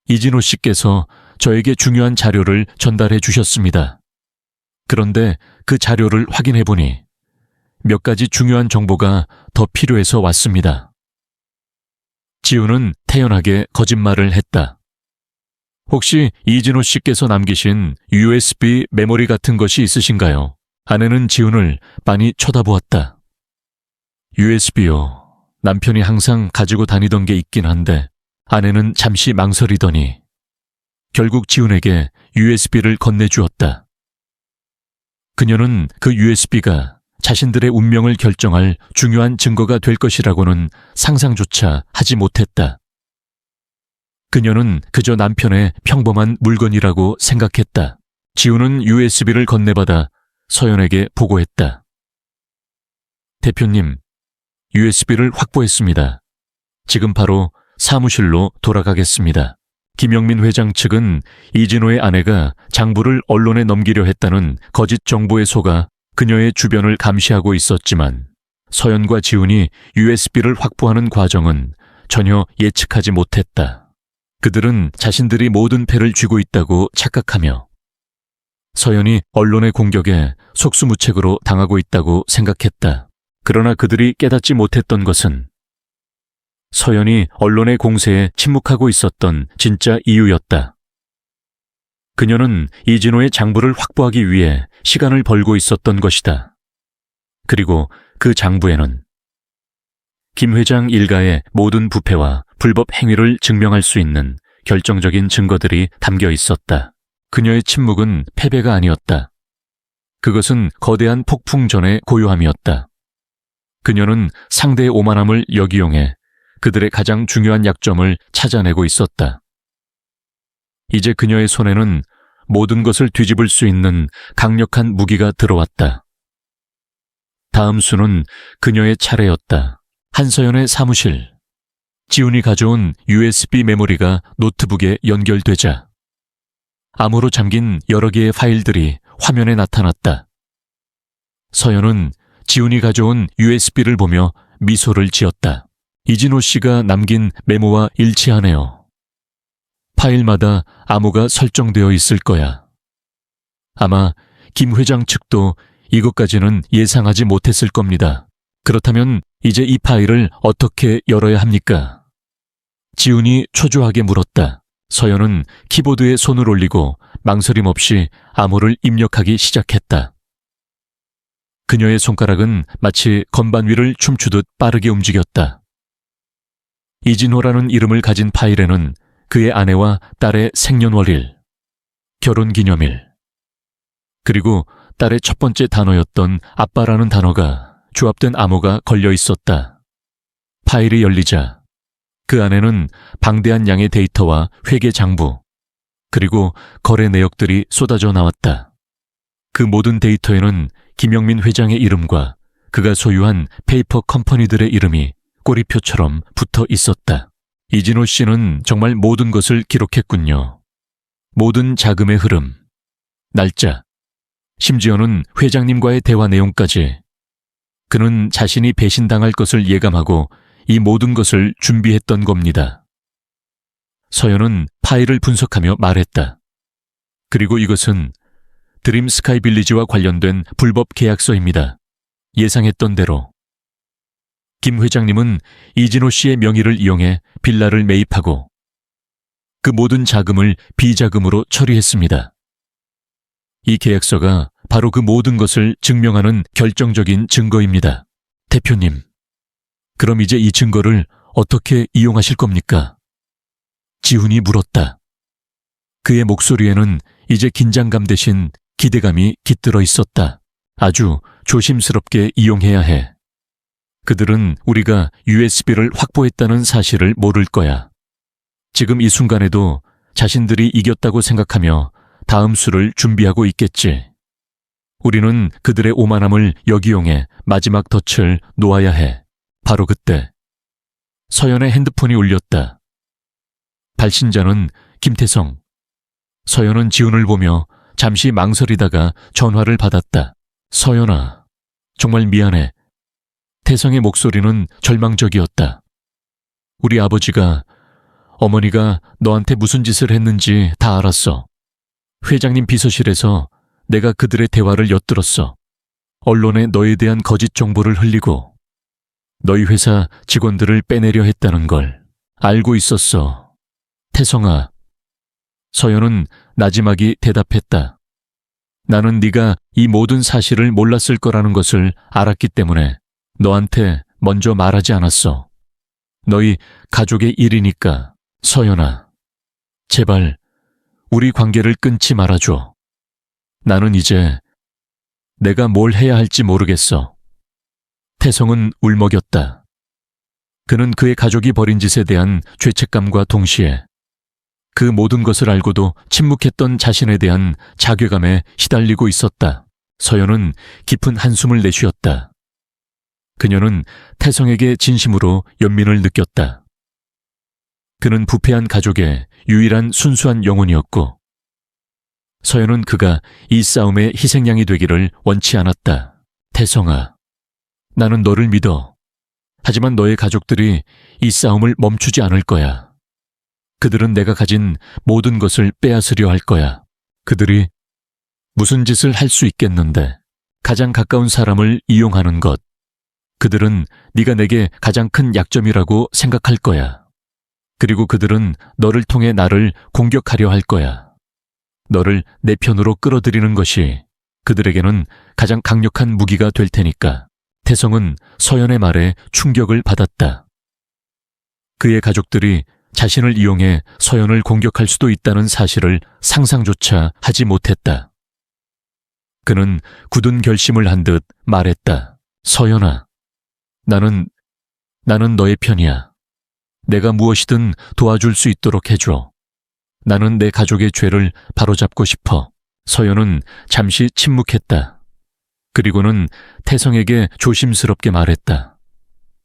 Speaker 1: 이진호 씨께서 저에게 중요한 자료를 전달해 주셨습니다. 그런데 그 자료를 확인해 보니 몇 가지 중요한 정보가 더 필요해서 왔습니다. 지훈은 태연하게 거짓말을 했다. 혹시 이진호 씨께서 남기신 USB 메모리 같은 것이 있으신가요? 아내는 지훈을 빤히 쳐다보았다. USB요. 남편이 항상 가지고 다니던 게 있긴 한데 아내는 잠시 망설이더니 결국 지훈에게 USB를 건네주었다. 그녀는 그 USB가 자신들의 운명을 결정할 중요한 증거가 될 것이라고는 상상조차 하지 못했다. 그녀는 그저 남편의 평범한 물건이라고 생각했다. 지훈은 USB를 건네받아 서연에게 보고했다. 대표님, USB를 확보했습니다. 지금 바로 사무실로 돌아가겠습니다. 김영민 회장 측은 이진호의 아내가 장부를 언론에 넘기려 했다는 거짓 정보에 속아 그녀의 주변을 감시하고 있었지만 서연과 지훈이 USB를 확보하는 과정은 전혀 예측하지 못했다. 그들은 자신들이 모든 패를 쥐고 있다고 착각하며 서연이 언론의 공격에 속수무책으로 당하고 있다고 생각했다. 그러나 그들이 깨닫지 못했던 것은 서연이 언론의 공세에 침묵하고 있었던 진짜 이유였다. 그녀는 이진호의 장부를 확보하기 위해 시간을 벌고 있었던 것이다. 그리고 그 장부에는 김 회장 일가의 모든 부패와 불법 행위를 증명할 수 있는 결정적인 증거들이 담겨 있었다. 그녀의 침묵은 패배가 아니었다. 그것은 거대한 폭풍 전의 고요함이었다. 그녀는 상대의 오만함을 역이용해 그들의 가장 중요한 약점을 찾아내고 있었다. 이제 그녀의 손에는 모든 것을 뒤집을 수 있는 강력한 무기가 들어왔다. 다음 수는 그녀의 차례였다. 한서연의 사무실. 지훈이 가져온 USB 메모리가 노트북에 연결되자 암호로 잠긴 여러 개의 파일들이 화면에 나타났다. 서연은 지훈이 가져온 USB를 보며 미소를 지었다. 이진호 씨가 남긴 메모와 일치하네요. 파일마다 암호가 설정되어 있을 거야. 아마 김 회장 측도 이것까지는 예상하지 못했을 겁니다. 그렇다면 이제 이 파일을 어떻게 열어야 합니까? 지훈이 초조하게 물었다. 서연은 키보드에 손을 올리고 망설임 없이 암호를 입력하기 시작했다. 그녀의 손가락은 마치 건반 위를 춤추듯 빠르게 움직였다. 이진호라는 이름을 가진 파일에는 그의 아내와 딸의 생년월일, 결혼기념일, 그리고 딸의 첫 번째 단어였던 아빠라는 단어가 조합된 암호가 걸려 있었다. 파일이 열리자 그 안에는 방대한 양의 데이터와 회계 장부, 그리고 거래 내역들이 쏟아져 나왔다. 그 모든 데이터에는 김영민 회장의 이름과 그가 소유한 페이퍼 컴퍼니들의 이름이 꼬리표처럼 붙어 있었다. 이진호 씨는 정말 모든 것을 기록했군요. 모든 자금의 흐름, 날짜, 심지어는 회장님과의 대화 내용까지. 그는 자신이 배신당할 것을 예감하고 이 모든 것을 준비했던 겁니다. 서연은 파일을 분석하며 말했다. 그리고 이것은 드림 스카이 빌리지와 관련된 불법 계약서입니다. 예상했던 대로. 김 회장님은 이진호 씨의 명의를 이용해 빌라를 매입하고 그 모든 자금을 비자금으로 처리했습니다. 이 계약서가 바로 그 모든 것을 증명하는 결정적인 증거입니다. 대표님, 그럼 이제 이 증거를 어떻게 이용하실 겁니까? 지훈이 물었다. 그의 목소리에는 이제 긴장감 대신 기대감이 깃들어 있었다. 아주 조심스럽게 이용해야 해. 그들은 우리가 USB를 확보했다는 사실을 모를 거야. 지금 이 순간에도 자신들이 이겼다고 생각하며 다음 수를 준비하고 있겠지. 우리는 그들의 오만함을 역이용해 마지막 덫을 놓아야 해. 바로 그때 서연의 핸드폰이 울렸다. 발신자는 김태성. 서연은 지훈을 보며 잠시 망설이다가 전화를 받았다. 서연아, 정말 미안해. 태성의 목소리는 절망적이었다. 우리 아버지가, 어머니가 너한테 무슨 짓을 했는지 다 알았어. 회장님 비서실에서 내가 그들의 대화를 엿들었어. 언론에 너에 대한 거짓 정보를 흘리고 너희 회사 직원들을 빼내려 했다는 걸 알고 있었어. 태성아. 서연은 나지막이 대답했다. 나는 네가 이 모든 사실을 몰랐을 거라는 것을 알았기 때문에 너한테 먼저 말하지 않았어. 너희 가족의 일이니까. 서연아, 제발 우리 관계를 끊지 말아줘. 나는 이제 내가 뭘 해야 할지 모르겠어. 태성은 울먹였다. 그는 그의 가족이 벌인 짓에 대한 죄책감과 동시에 그 모든 것을 알고도 침묵했던 자신에 대한 자괴감에 시달리고 있었다. 서연은 깊은 한숨을 내쉬었다. 그녀는 태성에게 진심으로 연민을 느꼈다. 그는 부패한 가족의 유일한 순수한 영혼이었고 서연은 그가 이 싸움의 희생양이 되기를 원치 않았다. 태성아, 나는 너를 믿어. 하지만 너의 가족들이 이 싸움을 멈추지 않을 거야. 그들은 내가 가진 모든 것을 빼앗으려 할 거야. 그들이 무슨 짓을 할 수 있겠는데 가장 가까운 사람을 이용하는 것. 그들은 네가 내게 가장 큰 약점이라고 생각할 거야. 그리고 그들은 너를 통해 나를 공격하려 할 거야. 너를 내 편으로 끌어들이는 것이 그들에게는 가장 강력한 무기가 될 테니까. 태성은 서연의 말에 충격을 받았다. 그의 가족들이 자신을 이용해 서연을 공격할 수도 있다는 사실을 상상조차 하지 못했다. 그는 굳은 결심을 한 듯 말했다. 서연아, 나는 너의 편이야. 내가 무엇이든 도와줄 수 있도록 해줘. 나는 내 가족의 죄를 바로잡고 싶어. 서연은 잠시 침묵했다. 그리고는 태성에게 조심스럽게 말했다.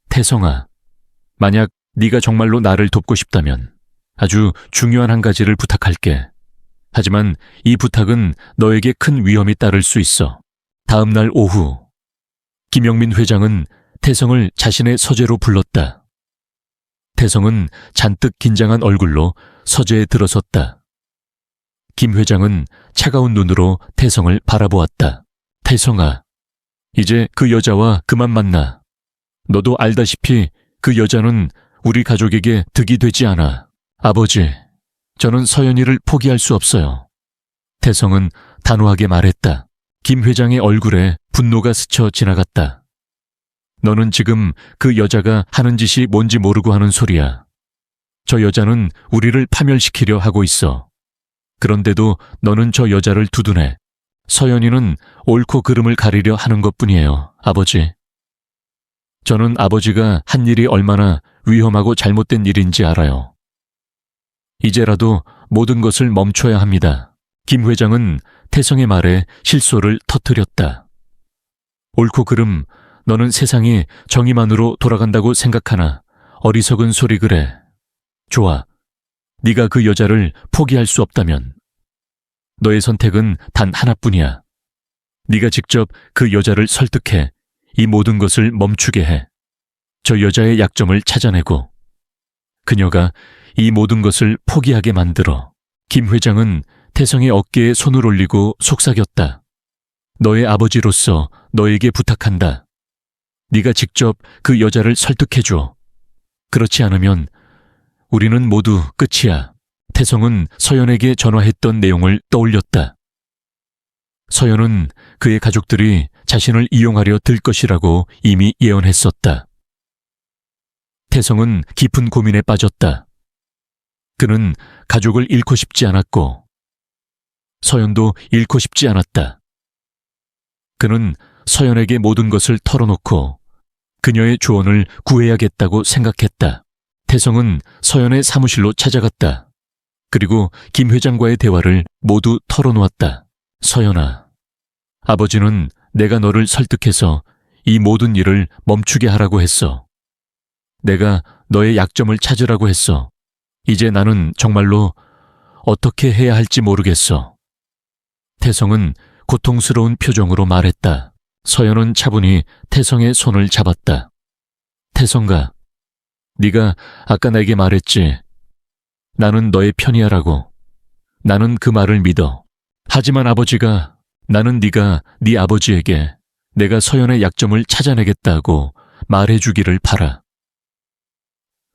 Speaker 1: 태성아, 만약 네가 정말로 나를 돕고 싶다면 아주 중요한 한 가지를 부탁할게. 하지만 이 부탁은 너에게 큰 위험이 따를 수 있어. 다음 날 오후, 김영민 회장은 태성을 자신의 서재로 불렀다. 태성은 잔뜩 긴장한 얼굴로 서재에 들어섰다. 김 회장은 차가운 눈으로 태성을 바라보았다. 태성아, 이제 그 여자와 그만 만나. 너도 알다시피 그 여자는 우리 가족에게 득이 되지 않아. 아버지, 저는 서연이를 포기할 수 없어요. 태성은 단호하게 말했다. 김 회장의 얼굴에 분노가 스쳐 지나갔다. 너는 지금 그 여자가 하는 짓이 뭔지 모르고 하는 소리야. 저 여자는 우리를 파멸시키려 하고 있어. 그런데도 너는 저 여자를 두둔해. 서연이는 옳고 그름을 가리려 하는 것뿐이에요, 아버지. 저는 아버지가 한 일이 얼마나 위험하고 잘못된 일인지 알아요. 이제라도 모든 것을 멈춰야 합니다. 김 회장은 태성의 말에 실소를 터뜨렸다. 옳고 그름, 너는 세상이 정의만으로 돌아간다고 생각하나 어리석은 소리 그래. 좋아. 네가 그 여자를 포기할 수 없다면 너의 선택은 단 하나뿐이야. 네가 직접 그 여자를 설득해 이 모든 것을 멈추게 해. 저 여자의 약점을 찾아내고 그녀가 이 모든 것을 포기하게 만들어. 김 회장은 태성의 어깨에 손을 올리고 속삭였다. 너의 아버지로서 너에게 부탁한다. 네가 직접 그 여자를 설득해줘. 그렇지 않으면 우리는 모두 끝이야. 태성은 서연에게 전화했던 내용을 떠올렸다. 서연은 그의 가족들이 자신을 이용하려 들 것이라고 이미 예언했었다. 태성은 깊은 고민에 빠졌다. 그는 가족을 잃고 싶지 않았고 서연도 잃고 싶지 않았다. 그는 서연에게 모든 것을 털어놓고 그녀의 조언을 구해야겠다고 생각했다. 태성은 서연의 사무실로 찾아갔다. 그리고 김 회장과의 대화를 모두 털어놓았다. 서연아, 아버지는 내가 너를 설득해서 이 모든 일을 멈추게 하라고 했어. 내가 너의 약점을 찾으라고 했어. 이제 나는 정말로 어떻게 해야 할지 모르겠어. 태성은 고통스러운 표정으로 말했다. 서연은 차분히 태성의 손을 잡았다. 태성가, 네가 아까 내게 말했지. 나는 너의 편이야라고. 나는 그 말을 믿어. 하지만 아버지가, 나는 네가 네 아버지에게 내가 서연의 약점을 찾아내겠다고 말해주기를 바라.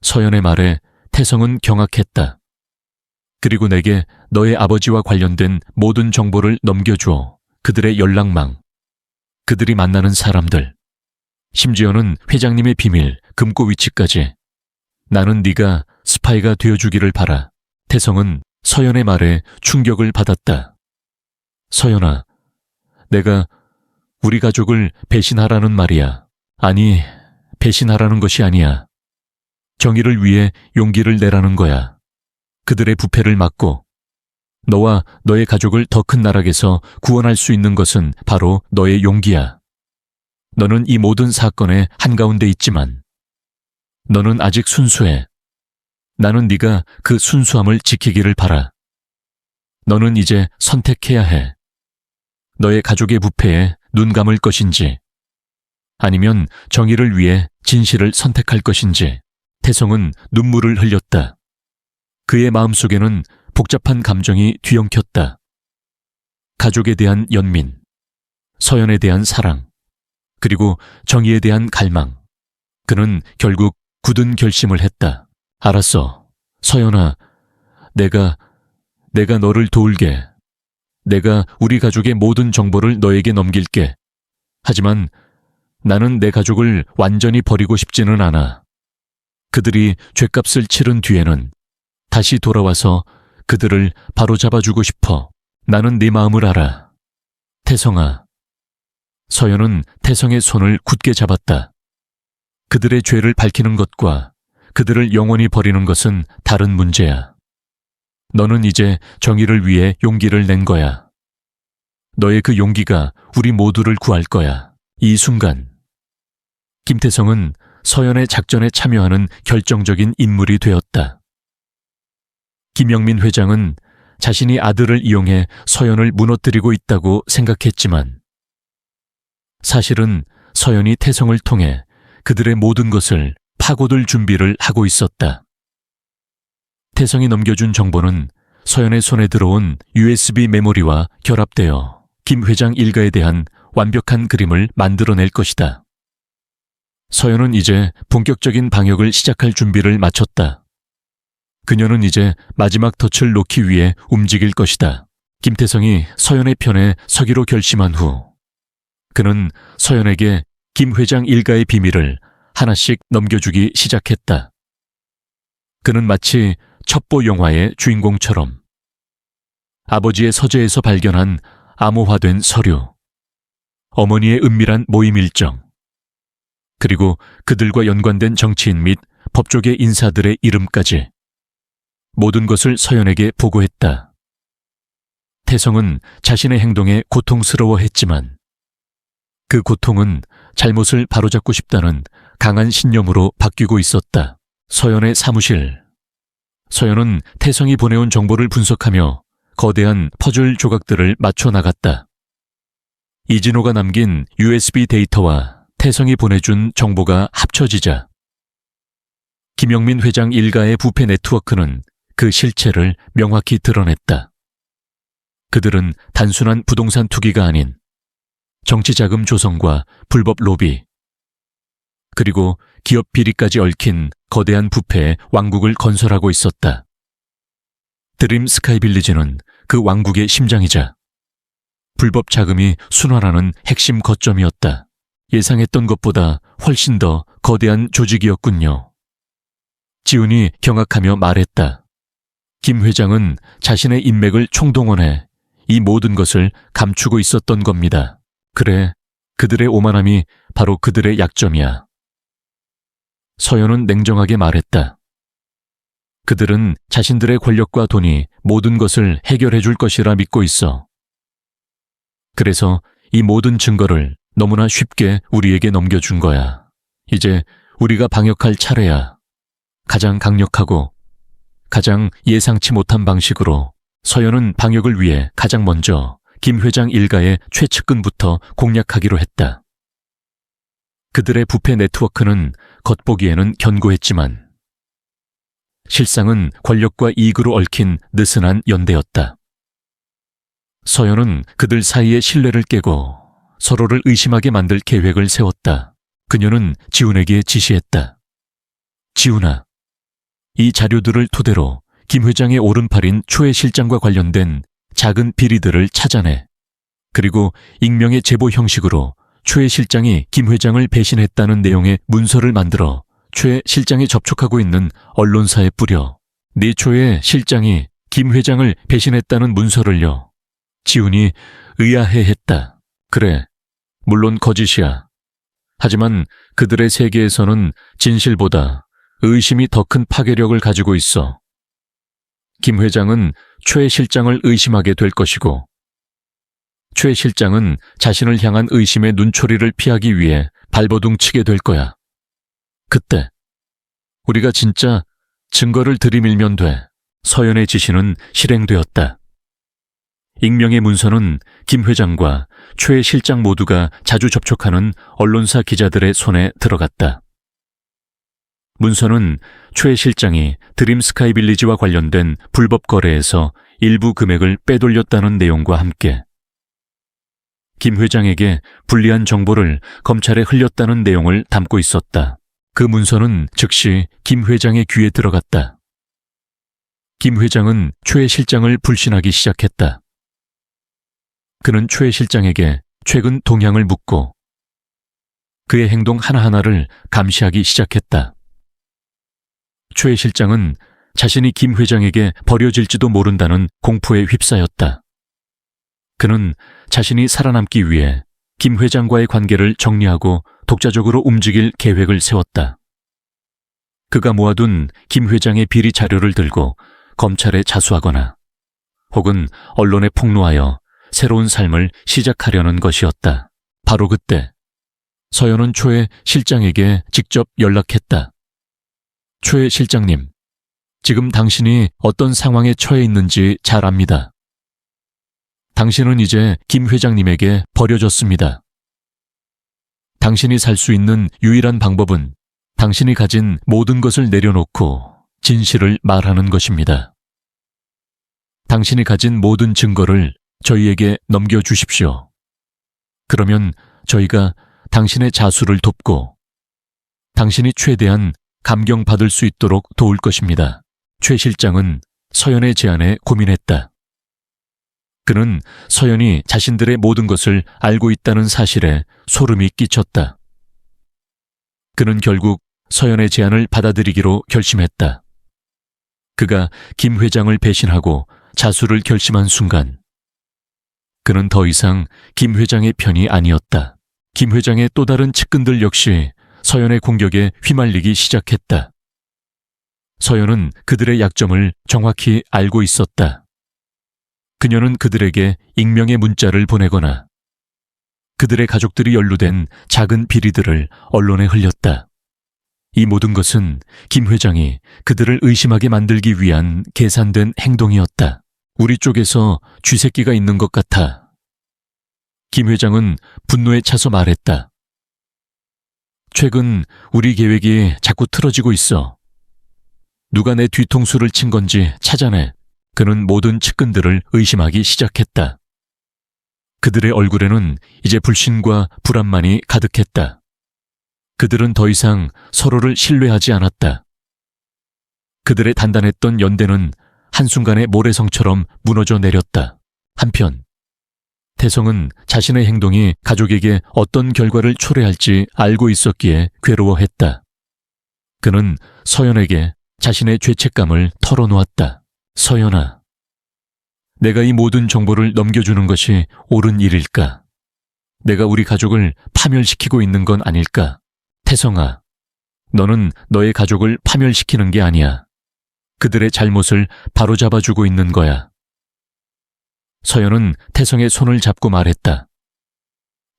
Speaker 1: 서연의 말에 태성은 경악했다. 그리고 내게 너의 아버지와 관련된 모든 정보를 넘겨줘. 그들의 연락망, 그들이 만나는 사람들, 심지어는 회장님의 비밀, 금고 위치까지. 나는 네가 스파이가 되어주기를 바라. 태성은 서연의 말에 충격을 받았다. 서연아, 내가 우리 가족을 배신하라는 말이야. 아니, 배신하라는 것이 아니야. 정의를 위해 용기를 내라는 거야. 그들의 부패를 막고 너와 너의 가족을 더 큰 나락에서 구원할 수 있는 것은 바로 너의 용기야. 너는 이 모든 사건의 한가운데 있지만 너는 아직 순수해. 나는 네가 그 순수함을 지키기를 바라. 너는 이제 선택해야 해. 너의 가족의 부패에 눈 감을 것인지 아니면 정의를 위해 진실을 선택할 것인지. 태성은 눈물을 흘렸다. 그의 마음속에는 복잡한 감정이 뒤엉켰다. 가족에 대한 연민, 서연에 대한 사랑, 그리고 정의에 대한 갈망. 그는 결국 굳은 결심을 했다. 알았어. 서연아, 내가 너를 도울게. 내가 우리 가족의 모든 정보를 너에게 넘길게. 하지만 나는 내 가족을 완전히 버리고 싶지는 않아. 그들이 죗값을 치른 뒤에는 다시 돌아와서 그들을 바로잡아주고 싶어. 나는 네 마음을 알아. 태성아. 서연은 태성의 손을 굳게 잡았다. 그들의 죄를 밝히는 것과 그들을 영원히 버리는 것은 다른 문제야. 너는 이제 정의를 위해 용기를 낸 거야. 너의 그 용기가 우리 모두를 구할 거야. 이 순간 김태성은 서연의 작전에 참여하는 결정적인 인물이 되었다. 김영민 회장은 자신이 아들을 이용해 서연을 무너뜨리고 있다고 생각했지만 사실은 서연이 태성을 통해 그들의 모든 것을 파고들 준비를 하고 있었다. 태성이 넘겨준 정보는 서연의 손에 들어온 USB 메모리와 결합되어 김 회장 일가에 대한 완벽한 그림을 만들어낼 것이다. 서연은 이제 본격적인 방역을 시작할 준비를 마쳤다. 그녀는 이제 마지막 덫을 놓기 위해 움직일 것이다. 김태성이 서연의 편에 서기로 결심한 후 그는 서연에게 김 회장 일가의 비밀을 하나씩 넘겨주기 시작했다. 그는 마치 첩보 영화의 주인공처럼 아버지의 서재에서 발견한 암호화된 서류, 어머니의 은밀한 모임 일정, 그리고 그들과 연관된 정치인 및 법조계 인사들의 이름까지 모든 것을 서연에게 보고했다. 태성은 자신의 행동에 고통스러워했지만 그 고통은 잘못을 바로잡고 싶다는 강한 신념으로 바뀌고 있었다. 서연의 사무실. 서연은 태성이 보내온 정보를 분석하며 거대한 퍼즐 조각들을 맞춰 나갔다. 이진호가 남긴 USB 데이터와 태성이 보내준 정보가 합쳐지자 김영민 회장 일가의 부패 네트워크는 그 실체를 명확히 드러냈다. 그들은 단순한 부동산 투기가 아닌 정치자금 조성과 불법 로비, 그리고 기업 비리까지 얽힌 거대한 부패의 왕국을 건설하고 있었다. 드림 스카이빌리지는 그 왕국의 심장이자 불법 자금이 순환하는 핵심 거점이었다. 예상했던 것보다 훨씬 더 거대한 조직이었군요. 지훈이 경악하며 말했다. 김 회장은 자신의 인맥을 총동원해 이 모든 것을 감추고 있었던 겁니다. 그래, 그들의 오만함이 바로 그들의 약점이야. 서연은 냉정하게 말했다. 그들은 자신들의 권력과 돈이 모든 것을 해결해 줄 것이라 믿고 있어. 그래서 이 모든 증거를 너무나 쉽게 우리에게 넘겨준 거야. 이제 우리가 방역할 차례야. 가장 강력하고 가장 예상치 못한 방식으로 서연은 방역을 위해 가장 먼저 김 회장 일가의 최측근부터 공략하기로 했다. 그들의 부패 네트워크는 겉보기에는 견고했지만 실상은 권력과 이익으로 얽힌 느슨한 연대였다. 서연은 그들 사이의 신뢰를 깨고 서로를 의심하게 만들 계획을 세웠다. 그녀는 지훈에게 지시했다. 지훈아, 이 자료들을 토대로 김 회장의 오른팔인 초회 실장과 관련된 작은 비리들을 찾아내. 그리고 익명의 제보 형식으로 초회 실장이 김 회장을 배신했다는 내용의 문서를 만들어 최 실장이 접촉하고 있는 언론사에 뿌려. 네 초회 실장이 김 회장을 배신했다는 문서를요. 지훈이 의아해했다. 그래, 물론 거짓이야. 하지만 그들의 세계에서는 진실보다 의심이 더 큰 파괴력을 가지고 있어. 김 회장은 최 실장을 의심하게 될 것이고 최 실장은 자신을 향한 의심의 눈초리를 피하기 위해 발버둥 치게 될 거야. 그때 우리가 진짜 증거를 들이밀면 돼. 서연의 지시는 실행되었다. 익명의 문서는 김 회장과 최 실장 모두가 자주 접촉하는 언론사 기자들의 손에 들어갔다. 문서는 최 실장이 드림 스카이빌리지와 관련된 불법 거래에서 일부 금액을 빼돌렸다는 내용과 함께 김 회장에게 불리한 정보를 검찰에 흘렸다는 내용을 담고 있었다. 그 문서는 즉시 김 회장의 귀에 들어갔다. 김 회장은 최 실장을 불신하기 시작했다. 그는 최 실장에게 최근 동향을 묻고 그의 행동 하나하나를 감시하기 시작했다. 최 실장은 자신이 김 회장에게 버려질지도 모른다는 공포에 휩싸였다. 그는 자신이 살아남기 위해 김 회장과의 관계를 정리하고 독자적으로 움직일 계획을 세웠다. 그가 모아둔 김 회장의 비리 자료를 들고 검찰에 자수하거나 혹은 언론에 폭로하여 새로운 삶을 시작하려는 것이었다. 바로 그때 서연은 최 실장에게 직접 연락했다. 최 실장님, 지금 당신이 어떤 상황에 처해 있는지 잘 압니다. 당신은 이제 김 회장님에게 버려졌습니다. 당신이 살 수 있는 유일한 방법은 당신이 가진 모든 것을 내려놓고 진실을 말하는 것입니다. 당신이 가진 모든 증거를 저희에게 넘겨주십시오. 그러면 저희가 당신의 자수를 돕고 당신이 최대한 감경받을 수 있도록 도울 것입니다. 최 실장은 서연의 제안에 고민했다. 그는 서연이 자신들의 모든 것을 알고 있다는 사실에 소름이 끼쳤다. 그는 결국 서연의 제안을 받아들이기로 결심했다. 그가 김 회장을 배신하고 자수를 결심한 순간 그는 더 이상 김 회장의 편이 아니었다. 김 회장의 또 다른 측근들 역시 서연의 공격에 휘말리기 시작했다. 서연은 그들의 약점을 정확히 알고 있었다. 그녀는 그들에게 익명의 문자를 보내거나 그들의 가족들이 연루된 작은 비리들을 언론에 흘렸다. 이 모든 것은 김 회장이 그들을 의심하게 만들기 위한 계산된 행동이었다. 우리 쪽에서 쥐새끼가 있는 것 같아. 김 회장은 분노에 차서 말했다. 최근 우리 계획이 자꾸 틀어지고 있어. 누가 내 뒤통수를 친 건지 찾아내. 그는 모든 측근들을 의심하기 시작했다. 그들의 얼굴에는 이제 불신과 불안만이 가득했다. 그들은 더 이상 서로를 신뢰하지 않았다. 그들의 단단했던 연대는 한순간에 모래성처럼 무너져 내렸다. 한편 태성은 자신의 행동이 가족에게 어떤 결과를 초래할지 알고 있었기에 괴로워했다. 그는 서연에게 자신의 죄책감을 털어놓았다. 서연아, 내가 이 모든 정보를 넘겨주는 것이 옳은 일일까? 내가 우리 가족을 파멸시키고 있는 건 아닐까? 태성아, 너는 너의 가족을 파멸시키는 게 아니야. 그들의 잘못을 바로잡아주고 있는 거야. 서연은 태성의 손을 잡고 말했다.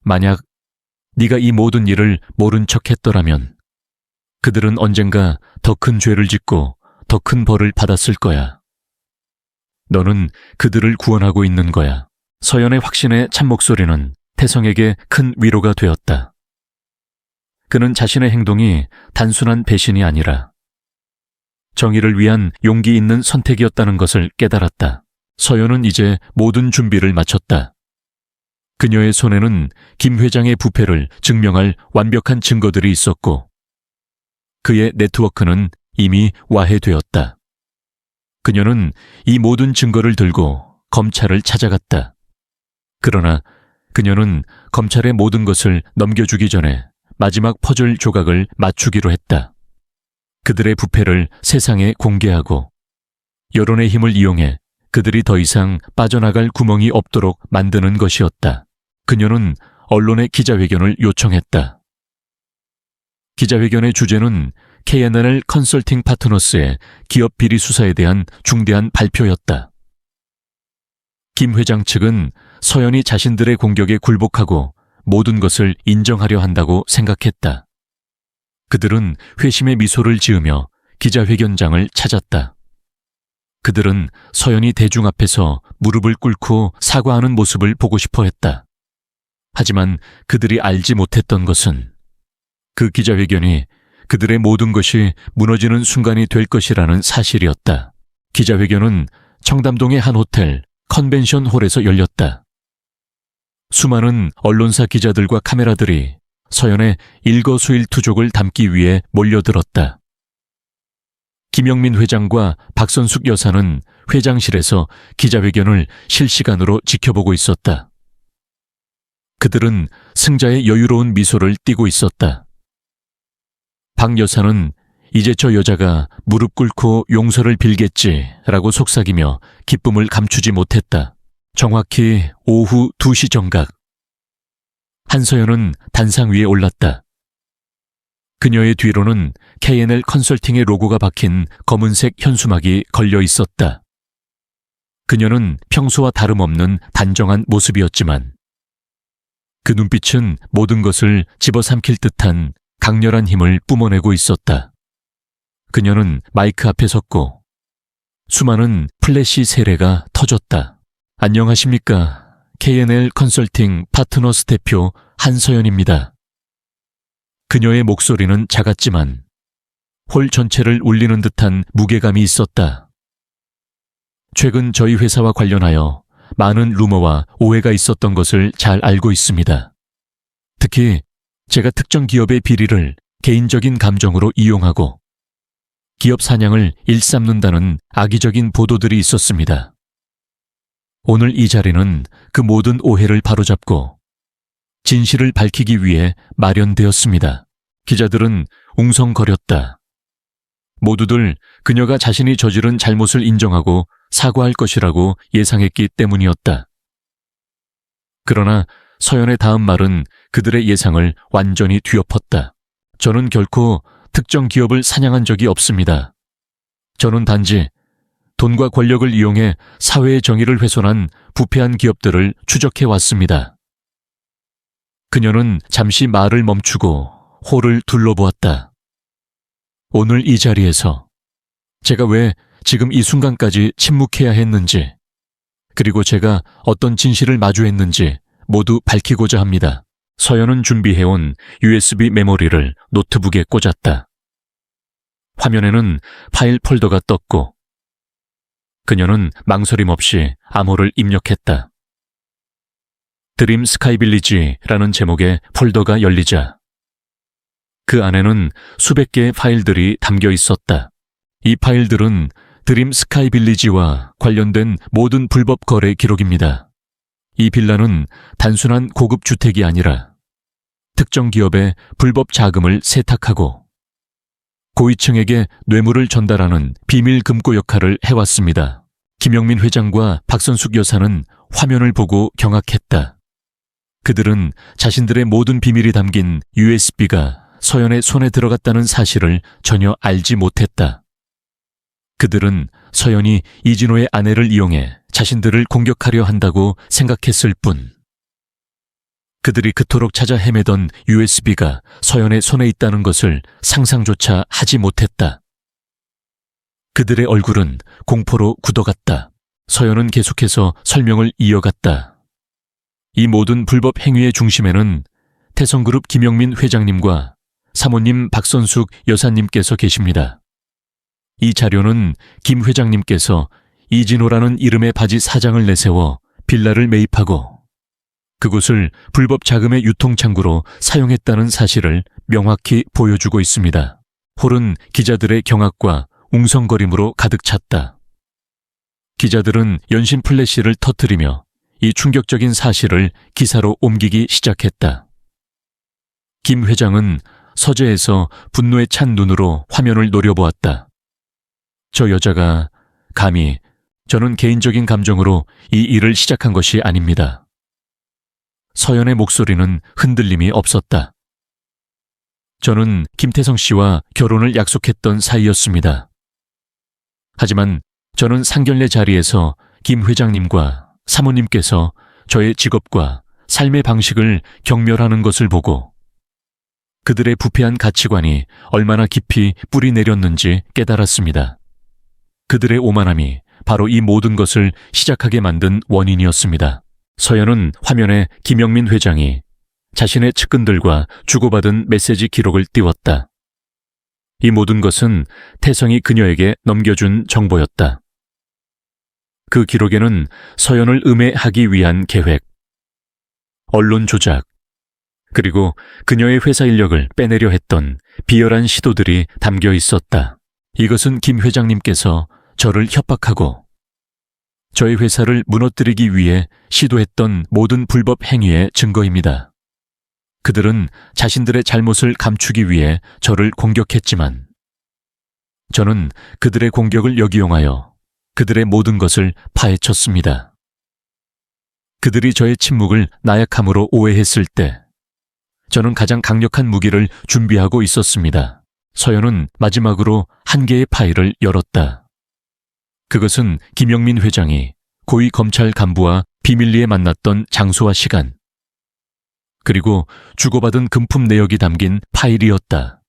Speaker 1: 만약 네가 이 모든 일을 모른 척 했더라면 그들은 언젠가 더 큰 죄를 짓고 더 큰 벌을 받았을 거야. 너는 그들을 구원하고 있는 거야. 서연의 확신의 참목소리는 태성에게 큰 위로가 되었다. 그는 자신의 행동이 단순한 배신이 아니라 정의를 위한 용기 있는 선택이었다는 것을 깨달았다. 서연은 이제 모든 준비를 마쳤다. 그녀의 손에는 김 회장의 부패를 증명할 완벽한 증거들이 있었고 그의 네트워크는 이미 와해되었다. 그녀는 이 모든 증거를 들고 검찰을 찾아갔다. 그러나 그녀는 검찰의 모든 것을 넘겨주기 전에 마지막 퍼즐 조각을 맞추기로 했다. 그들의 부패를 세상에 공개하고 여론의 힘을 이용해 그들이 더 이상 빠져나갈 구멍이 없도록 만드는 것이었다. 그녀는 언론의 기자회견을 요청했다. 기자회견의 주제는 K&L 컨설팅 파트너스의 기업 비리 수사에 대한 중대한 발표였다. 김 회장 측은 서연이 자신들의 공격에 굴복하고 모든 것을 인정하려 한다고 생각했다. 그들은 회심의 미소를 지으며 기자회견장을 찾았다. 그들은 서연이 대중 앞에서 무릎을 꿇고 사과하는 모습을 보고 싶어 했다. 하지만 그들이 알지 못했던 것은 그 기자회견이 그들의 모든 것이 무너지는 순간이 될 것이라는 사실이었다. 기자회견은 청담동의 한 호텔 컨벤션 홀에서 열렸다. 수많은 언론사 기자들과 카메라들이 서연의 일거수일투족을 담기 위해 몰려들었다. 김영민 회장과 박선숙 여사는 회장실에서 기자회견을 실시간으로 지켜보고 있었다. 그들은 승자의 여유로운 미소를 띠고 있었다. 박 여사는 이제 저 여자가 무릎 꿇고 용서를 빌겠지라고 속삭이며 기쁨을 감추지 못했다. 정확히 오후 2시 정각. 한서연은 단상 위에 올랐다. 그녀의 뒤로는 K&L 컨설팅의 로고가 박힌 검은색 현수막이 걸려 있었다. 그녀는 평소와 다름없는 단정한 모습이었지만 그 눈빛은 모든 것을 집어삼킬 듯한 강렬한 힘을 뿜어내고 있었다. 그녀는 마이크 앞에 섰고 수많은 플래시 세례가 터졌다. 안녕하십니까. K&L 컨설팅 파트너스 대표 한서연입니다. 그녀의 목소리는 작았지만 홀 전체를 울리는 듯한 무게감이 있었다. 최근 저희 회사와 관련하여 많은 루머와 오해가 있었던 것을 잘 알고 있습니다. 특히 제가 특정 기업의 비리를 개인적인 감정으로 이용하고 기업 사냥을 일삼는다는 악의적인 보도들이 있었습니다. 오늘 이 자리는 그 모든 오해를 바로잡고 진실을 밝히기 위해 마련되었습니다. 기자들은 웅성거렸다. 모두들 그녀가 자신이 저지른 잘못을 인정하고 사과할 것이라고 예상했기 때문이었다. 그러나 서연의 다음 말은 그들의 예상을 완전히 뒤엎었다. 저는 결코 특정 기업을 사냥한 적이 없습니다. 저는 단지 돈과 권력을 이용해 사회의 정의를 훼손한 부패한 기업들을 추적해 왔습니다. 그녀는 잠시 말을 멈추고 홀을 둘러보았다. 오늘 이 자리에서 제가 왜 지금 이 순간까지 침묵해야 했는지, 그리고 제가 어떤 진실을 마주했는지 모두 밝히고자 합니다. 서연은 준비해온 USB 메모리를 노트북에 꽂았다. 화면에는 파일 폴더가 떴고 그녀는 망설임 없이 암호를 입력했다. 드림 스카이빌리지라는 제목의 폴더가 열리자 그 안에는 수백 개의 파일들이 담겨 있었다. 이 파일들은 드림 스카이빌리지와 관련된 모든 불법 거래 기록입니다. 이 빌라는 단순한 고급 주택이 아니라 특정 기업의 불법 자금을 세탁하고 고위층에게 뇌물을 전달하는 비밀 금고 역할을 해왔습니다. 김영민 회장과 박선숙 여사는 화면을 보고 경악했다. 그들은 자신들의 모든 비밀이 담긴 USB가 서연의 손에 들어갔다는 사실을 전혀 알지 못했다. 그들은 서연이 이진호의 아내를 이용해 자신들을 공격하려 한다고 생각했을 뿐, 그들이 그토록 찾아 헤매던 USB가 서연의 손에 있다는 것을 상상조차 하지 못했다. 그들의 얼굴은 공포로 굳어갔다. 서연은 계속해서 설명을 이어갔다. 이 모든 불법 행위의 중심에는 태성그룹 김영민 회장님과 사모님 박선숙 여사님께서 계십니다. 이 자료는 김 회장님께서 이진호라는 이름의 바지 사장을 내세워 빌라를 매입하고 그곳을 불법 자금의 유통창구로 사용했다는 사실을 명확히 보여주고 있습니다. 홀은 기자들의 경악과 웅성거림으로 가득 찼다. 기자들은 연신 플래시를 터뜨리며 이 충격적인 사실을 기사로 옮기기 시작했다. 김 회장은 서재에서 분노에 찬 눈으로 화면을 노려보았다. 저 여자가 감히, 저는 개인적인 감정으로 이 일을 시작한 것이 아닙니다. 서연의 목소리는 흔들림이 없었다. 저는 김태성 씨와 결혼을 약속했던 사이였습니다. 하지만 저는 상견례 자리에서 김 회장님과 사모님께서 저의 직업과 삶의 방식을 경멸하는 것을 보고 그들의 부패한 가치관이 얼마나 깊이 뿌리 내렸는지 깨달았습니다. 그들의 오만함이 바로 이 모든 것을 시작하게 만든 원인이었습니다. 서연은 화면에 김영민 회장이 자신의 측근들과 주고받은 메시지 기록을 띄웠다. 이 모든 것은 태성이 그녀에게 넘겨준 정보였다. 그 기록에는 서연을 음해하기 위한 계획, 언론 조작, 그리고 그녀의 회사 인력을 빼내려 했던 비열한 시도들이 담겨 있었다. 이것은 김 회장님께서 저를 협박하고 저희 회사를 무너뜨리기 위해 시도했던 모든 불법 행위의 증거입니다. 그들은 자신들의 잘못을 감추기 위해 저를 공격했지만 저는 그들의 공격을 역이용하여 그들의 모든 것을 파헤쳤습니다. 그들이 저의 침묵을 나약함으로 오해했을 때 저는 가장 강력한 무기를 준비하고 있었습니다. 서연은 마지막으로 한 개의 파일을 열었다. 그것은 김영민 회장이 고위 검찰 간부와 비밀리에 만났던 장소와 시간, 그리고 주고받은 금품 내역이 담긴 파일이었다.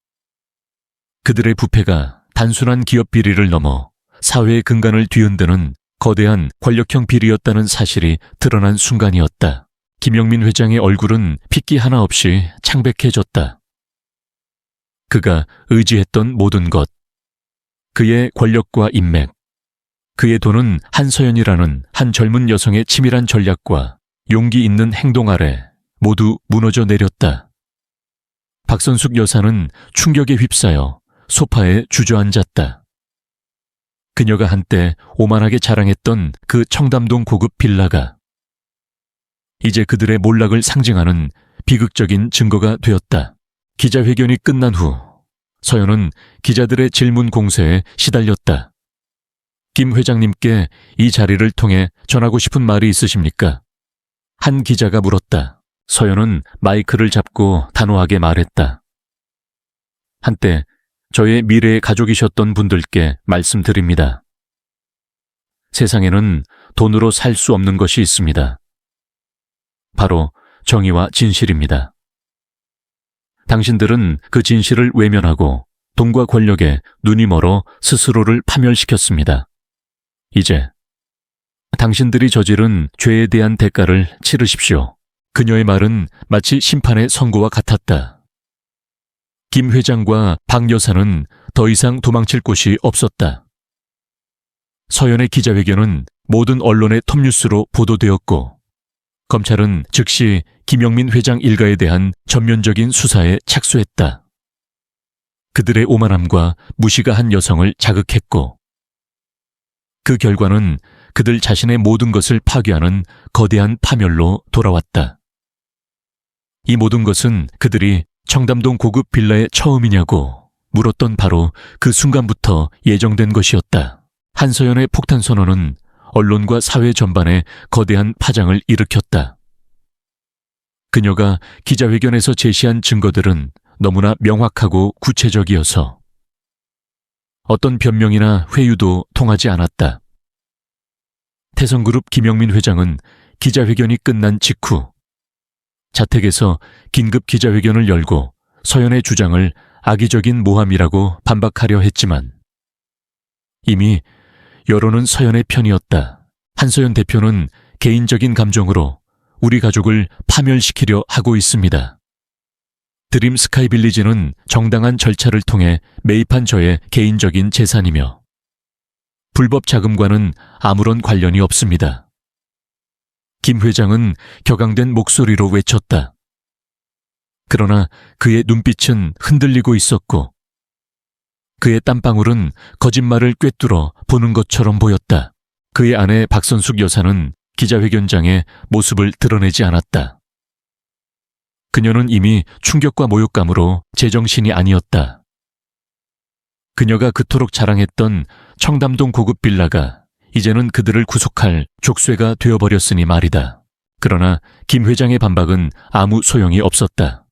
Speaker 1: 그들의 부패가 단순한 기업 비리를 넘어 사회의 근간을 뒤흔드는 거대한 권력형 비리였다는 사실이 드러난 순간이었다. 김영민 회장의 얼굴은 핏기 하나 없이 창백해졌다. 그가 의지했던 모든 것, 그의 권력과 인맥, 그의 돈은 한서연이라는 한 젊은 여성의 치밀한 전략과 용기 있는 행동 아래 모두 무너져 내렸다. 박선숙 여사는 충격에 휩싸여 소파에 주저앉았다. 그녀가 한때 오만하게 자랑했던 그 청담동 고급 빌라가 이제 그들의 몰락을 상징하는 비극적인 증거가 되었다. 기자회견이 끝난 후 서연은 기자들의 질문 공세에 시달렸다. 김 회장님께 이 자리를 통해 전하고 싶은 말이 있으십니까? 한 기자가 물었다. 서연은 마이크를 잡고 단호하게 말했다. 한때 저의 미래의 가족이셨던 분들께 말씀드립니다. 세상에는 돈으로 살 수 없는 것이 있습니다. 바로 정의와 진실입니다. 당신들은 그 진실을 외면하고 돈과 권력에 눈이 멀어 스스로를 파멸시켰습니다. 이제 당신들이 저지른 죄에 대한 대가를 치르십시오. 그녀의 말은 마치 심판의 선고와 같았다. 김 회장과 박 여사는 더 이상 도망칠 곳이 없었다. 서연의 기자회견은 모든 언론의 톱뉴스로 보도되었고, 검찰은 즉시 김영민 회장 일가에 대한 전면적인 수사에 착수했다. 그들의 오만함과 무시가 한 여성을 자극했고, 그 결과는 그들 자신의 모든 것을 파괴하는 거대한 파멸로 돌아왔다. 이 모든 것은 그들이 청담동 고급 빌라의 처음이냐고 물었던 바로 그 순간부터 예정된 것이었다. 한서연의 폭탄 선언은 언론과 사회 전반에 거대한 파장을 일으켰다. 그녀가 기자회견에서 제시한 증거들은 너무나 명확하고 구체적이어서 어떤 변명이나 회유도 통하지 않았다. 태성그룹 김영민 회장은 기자회견이 끝난 직후 자택에서 긴급 기자회견을 열고 서연의 주장을 악의적인 모함이라고 반박하려 했지만 이미 여론은 서연의 편이었다. 한서연 대표는 개인적인 감정으로 우리 가족을 파멸시키려 하고 있습니다. 드림 스카이 빌리지는 정당한 절차를 통해 매입한 저의 개인적인 재산이며 불법 자금과는 아무런 관련이 없습니다. 김 회장은 격앙된 목소리로 외쳤다. 그러나 그의 눈빛은 흔들리고 있었고 그의 땀방울은 거짓말을 꿰뚫어 보는 것처럼 보였다. 그의 아내 박선숙 여사는 기자회견장에 모습을 드러내지 않았다. 그녀는 이미 충격과 모욕감으로 제정신이 아니었다. 그녀가 그토록 자랑했던 청담동 고급 빌라가 이제는 그들을 구속할 족쇄가 되어버렸으니 말이다. 그러나 김 회장의 반박은 아무 소용이 없었다.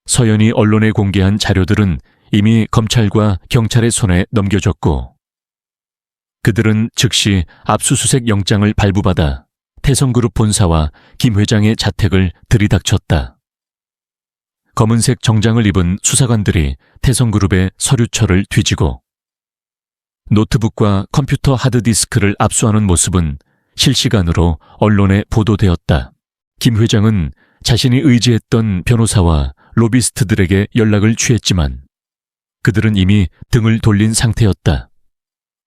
Speaker 1: 서연이 언론에 공개한 자료들은 이미 검찰과 경찰의 손에 넘겨졌고 그들은 즉시 압수수색 영장을 발부받아 태성그룹 본사와 김 회장의 자택을 들이닥쳤다. 검은색 정장을 입은 수사관들이 태성그룹의 서류처를 뒤지고 노트북과 컴퓨터 하드디스크를 압수하는 모습은 실시간으로 언론에 보도되었다. 김 회장은 자신이 의지했던 변호사와 로비스트들에게 연락을 취했지만 그들은 이미 등을 돌린 상태였다.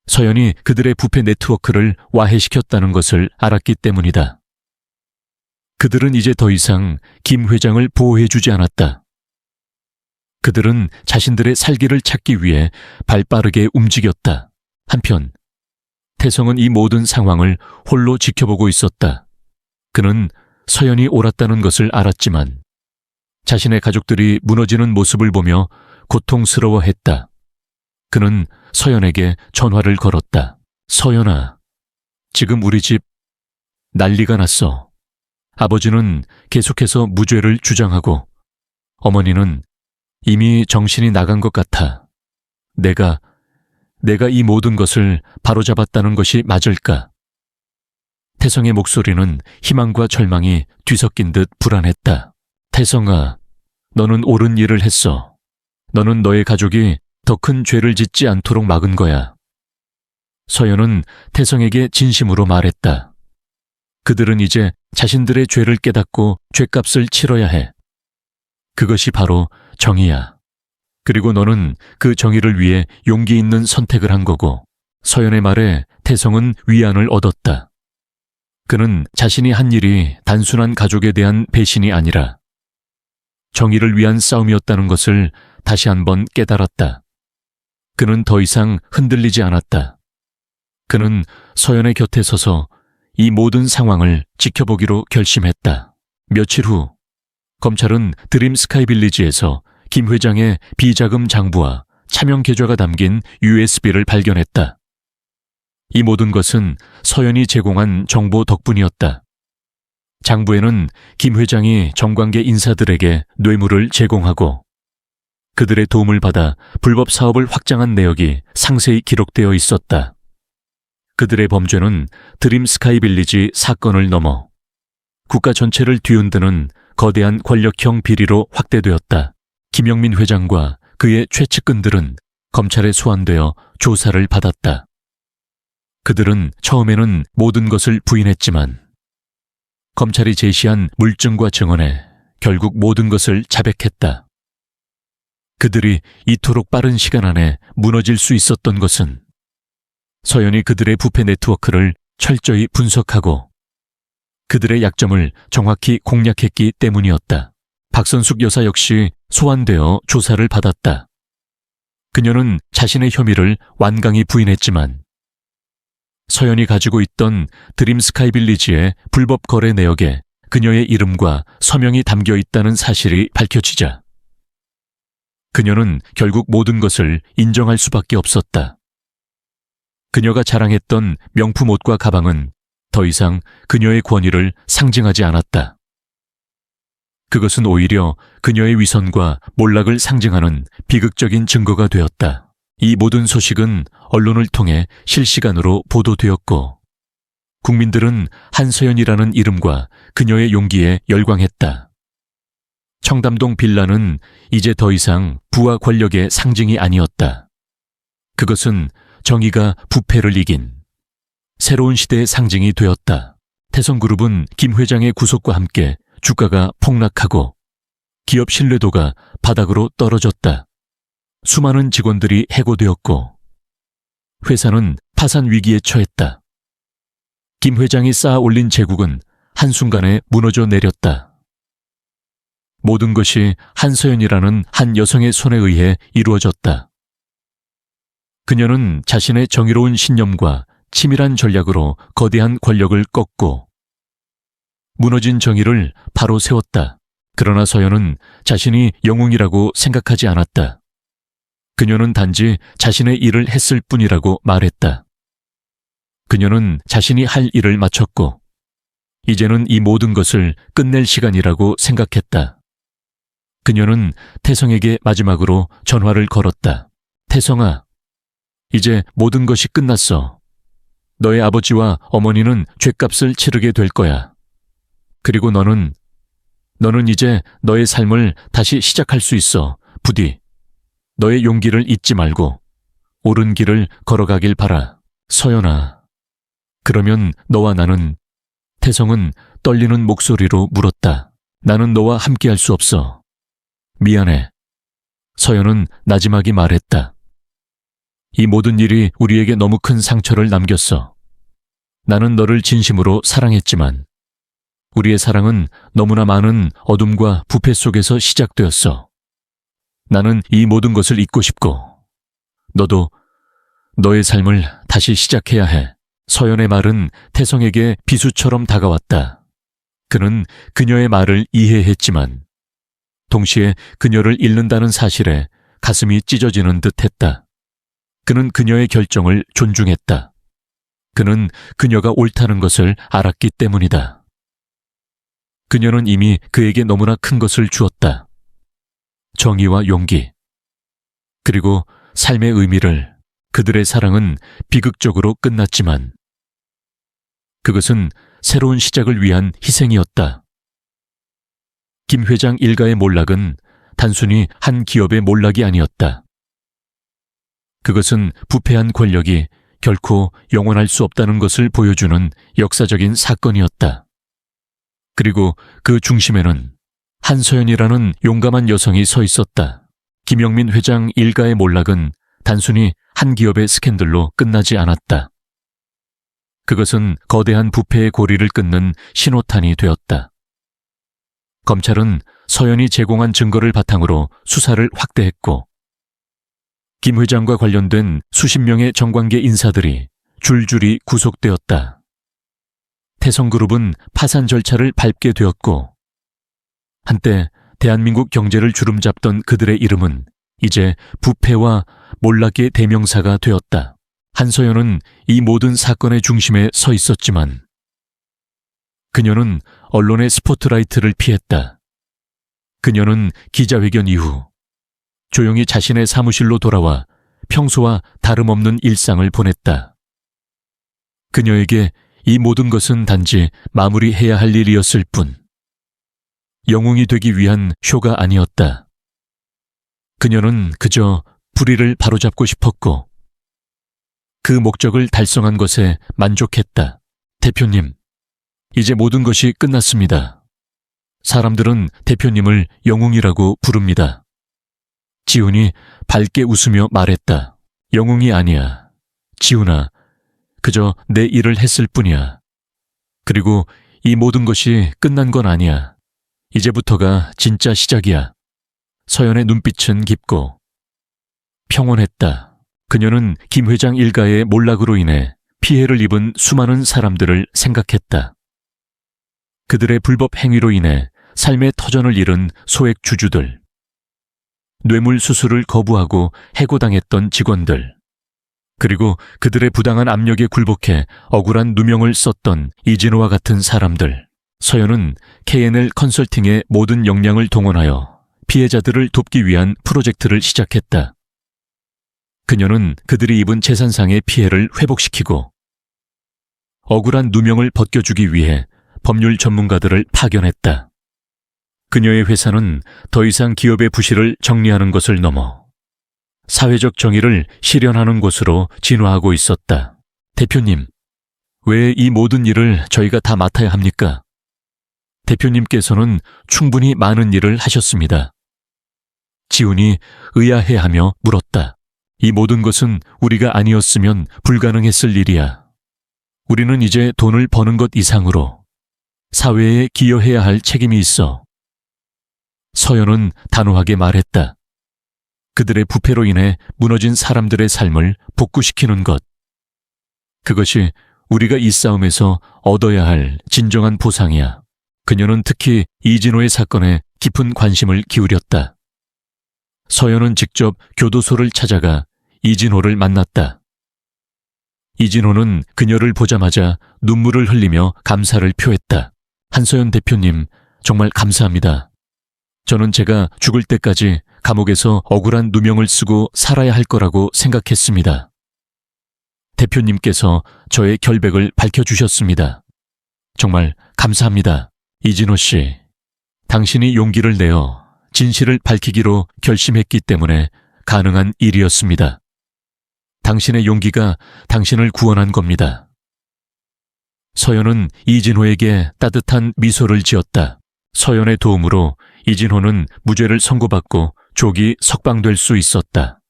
Speaker 1: 서연이 그들의 부패 네트워크를 와해시켰다는 것을 알았기 때문이다. 그들은 이제 더 이상 김 회장을 보호해주지 않았다. 그들은 자신들의 살기를 찾기 위해 발빠르게 움직였다. 한편 태성은 이 모든 상황을 홀로 지켜보고 있었다. 그는 서연이 옳았다는 것을 알았지만 자신의 가족들이 무너지는 모습을 보며 고통스러워했다. 그는 서연에게 전화를 걸었다. 서연아, 지금 우리 집 난리가 났어. 아버지는 계속해서 무죄를 주장하고 어머니는 이미 정신이 나간 것 같아. 내가 이 모든 것을 바로잡았다는 것이 맞을까? 태성의 목소리는 희망과 절망이 뒤섞인 듯 불안했다. 태성아, 너는 옳은 일을 했어. 너는 너의 가족이 더 큰 죄를 짓지 않도록 막은 거야. 서연은 태성에게 진심으로 말했다. 그들은 이제 자신들의 죄를 깨닫고 죄값을 치러야 해. 그것이 바로 정의야. 그리고 너는 그 정의를 위해 용기 있는 선택을 한 거고. 서연의 말에 태성은 위안을 얻었다. 그는 자신이 한 일이 단순한 가족에 대한 배신이 아니라 정의를 위한 싸움이었다는 것을 다시 한번 깨달았다. 그는 더 이상 흔들리지 않았다. 그는 서연의 곁에 서서 이 모든 상황을 지켜보기로 결심했다. 며칠 후 검찰은 드림 스카이 빌리지에서 김 회장의 비자금 장부와 차명 계좌가 담긴 USB를 발견했다. 이 모든 것은 서연이 제공한 정보 덕분이었다. 장부에는 김 회장이 정관계 인사들에게 뇌물을 제공하고 그들의 도움을 받아 불법 사업을 확장한 내역이 상세히 기록되어 있었다. 그들의 범죄는 드림 스카이 빌리지 사건을 넘어 국가 전체를 뒤흔드는 거대한 권력형 비리로 확대되었다. 김영민 회장과 그의 최측근들은 검찰에 소환되어 조사를 받았다. 그들은 처음에는 모든 것을 부인했지만 검찰이 제시한 물증과 증언에 결국 모든 것을 자백했다. 그들이 이토록 빠른 시간 안에 무너질 수 있었던 것은 서연이 그들의 부패 네트워크를 철저히 분석하고 그들의 약점을 정확히 공략했기 때문이었다. 박선숙 여사 역시 소환되어 조사를 받았다. 그녀는 자신의 혐의를 완강히 부인했지만 서연이 가지고 있던 드림 스카이빌리지의 불법 거래 내역에 그녀의 이름과 서명이 담겨 있다는 사실이 밝혀지자 그녀는 결국 모든 것을 인정할 수밖에 없었다. 그녀가 자랑했던 명품 옷과 가방은 더 이상 그녀의 권위를 상징하지 않았다. 그것은 오히려 그녀의 위선과 몰락을 상징하는 비극적인 증거가 되었다. 이 모든 소식은 언론을 통해 실시간으로 보도되었고 국민들은 한서연이라는 이름과 그녀의 용기에 열광했다. 청담동 빌라는 이제 더 이상 부와 권력의 상징이 아니었다. 그것은 정의가 부패를 이긴 새로운 시대의 상징이 되었다. 태성그룹은 김 회장의 구속과 함께 주가가 폭락하고 기업 신뢰도가 바닥으로 떨어졌다. 수많은 직원들이 해고되었고 회사는 파산 위기에 처했다. 김 회장이 쌓아 올린 제국은 한순간에 무너져 내렸다. 모든 것이 한서연이라는 한 여성의 손에 의해 이루어졌다. 그녀는 자신의 정의로운 신념과 치밀한 전략으로 거대한 권력을 꺾고 무너진 정의를 바로 세웠다. 그러나 서연은 자신이 영웅이라고 생각하지 않았다. 그녀는 단지 자신의 일을 했을 뿐이라고 말했다. 그녀는 자신이 할 일을 마쳤고 이제는 이 모든 것을 끝낼 시간이라고 생각했다. 그녀는 태성에게 마지막으로 전화를 걸었다. 태성아, 이제 모든 것이 끝났어. 너의 아버지와 어머니는 죗값을 치르게 될 거야. 그리고 너는 이제 너의 삶을 다시 시작할 수 있어. 부디 너의 용기를 잊지 말고 옳은 길을 걸어가길 바라. 서연아, 그러면 너와 나는, 태성은 떨리는 목소리로 물었다. 나는 너와 함께할 수 없어. 미안해. 서연은 나지막이 말했다. 이 모든 일이 우리에게 너무 큰 상처를 남겼어. 나는 너를 진심으로 사랑했지만 우리의 사랑은 너무나 많은 어둠과 부패 속에서 시작되었어. 나는 이 모든 것을 잊고 싶고 너도 너의 삶을 다시 시작해야 해. 서연의 말은 태성에게 비수처럼 다가왔다. 그는 그녀의 말을 이해했지만 동시에 그녀를 잃는다는 사실에 가슴이 찢어지는 듯했다. 그는 그녀의 결정을 존중했다. 그는 그녀가 옳다는 것을 알았기 때문이다. 그녀는 이미 그에게 너무나 큰 것을 주었다. 정의와 용기, 그리고 삶의 의미를. 그들의 사랑은 비극적으로 끝났지만 그것은 새로운 시작을 위한 희생이었다. 김 회장 일가의 몰락은 단순히 한 기업의 몰락이 아니었다. 그것은 부패한 권력이 결코 영원할 수 없다는 것을 보여주는 역사적인 사건이었다. 그리고 그 중심에는 한서연이라는 용감한 여성이 서 있었다. 김영민 회장 일가의 몰락은 단순히 한 기업의 스캔들로 끝나지 않았다. 그것은 거대한 부패의 고리를 끊는 신호탄이 되었다. 검찰은 서연이 제공한 증거를 바탕으로 수사를 확대했고 김 회장과 관련된 수십 명의 정관계 인사들이 줄줄이 구속되었다. 태성그룹은 파산 절차를 밟게 되었고 한때 대한민국 경제를 주름잡던 그들의 이름은 이제 부패와 몰락의 대명사가 되었다. 한서연은 이 모든 사건의 중심에 서 있었지만 그녀는 언론의 스포트라이트를 피했다. 그녀는 기자회견 이후 조용히 자신의 사무실로 돌아와 평소와 다름없는 일상을 보냈다. 그녀에게 이 모든 것은 단지 마무리해야 할 일이었을 뿐 영웅이 되기 위한 쇼가 아니었다. 그녀는 그저 불의를 바로잡고 싶었고 그 목적을 달성한 것에 만족했다. 대표님, 이제 모든 것이 끝났습니다. 사람들은 대표님을 영웅이라고 부릅니다. 지훈이 밝게 웃으며 말했다. 영웅이 아니야. 지훈아, 그저 내 일을 했을 뿐이야. 그리고 이 모든 것이 끝난 건 아니야. 이제부터가 진짜 시작이야. 서연의 눈빛은 깊고 평온했다. 그녀는 김 회장 일가의 몰락으로 인해 피해를 입은 수많은 사람들을 생각했다. 그들의 불법 행위로 인해 삶의 터전을 잃은 소액 주주들, 뇌물 수수를 거부하고 해고당했던 직원들, 그리고 그들의 부당한 압력에 굴복해 억울한 누명을 썼던 이진호와 같은 사람들. 서연은 K&L 컨설팅의 모든 역량을 동원하여 피해자들을 돕기 위한 프로젝트를 시작했다. 그녀는 그들이 입은 재산상의 피해를 회복시키고 억울한 누명을 벗겨주기 위해 법률 전문가들을 파견했다. 그녀의 회사는 더 이상 기업의 부실을 정리하는 것을 넘어 사회적 정의를 실현하는 곳으로 진화하고 있었다. 대표님, 왜 이 모든 일을 저희가 다 맡아야 합니까? 대표님께서는 충분히 많은 일을 하셨습니다. 지훈이 의아해하며 물었다. 이 모든 것은 우리가 아니었으면 불가능했을 일이야. 우리는 이제 돈을 버는 것 이상으로 사회에 기여해야 할 책임이 있어. 서연은 단호하게 말했다. 그들의 부패로 인해 무너진 사람들의 삶을 복구시키는 것. 그것이 우리가 이 싸움에서 얻어야 할 진정한 보상이야. 그녀는 특히 이진호의 사건에 깊은 관심을 기울였다. 서연은 직접 교도소를 찾아가 이진호를 만났다. 이진호는 그녀를 보자마자 눈물을 흘리며 감사를 표했다. 한서연 대표님, 정말 감사합니다. 저는 제가 죽을 때까지 감옥에서 억울한 누명을 쓰고 살아야 할 거라고 생각했습니다. 대표님께서 저의 결백을 밝혀주셨습니다. 정말 감사합니다. 이진호 씨, 당신이 용기를 내어 진실을 밝히기로 결심했기 때문에 가능한 일이었습니다. 당신의 용기가 당신을 구원한 겁니다. 서연은 이진호에게 따뜻한 미소를 지었다. 서연의 도움으로 이진호는 무죄를 선고받고 조기 석방될 수 있었다.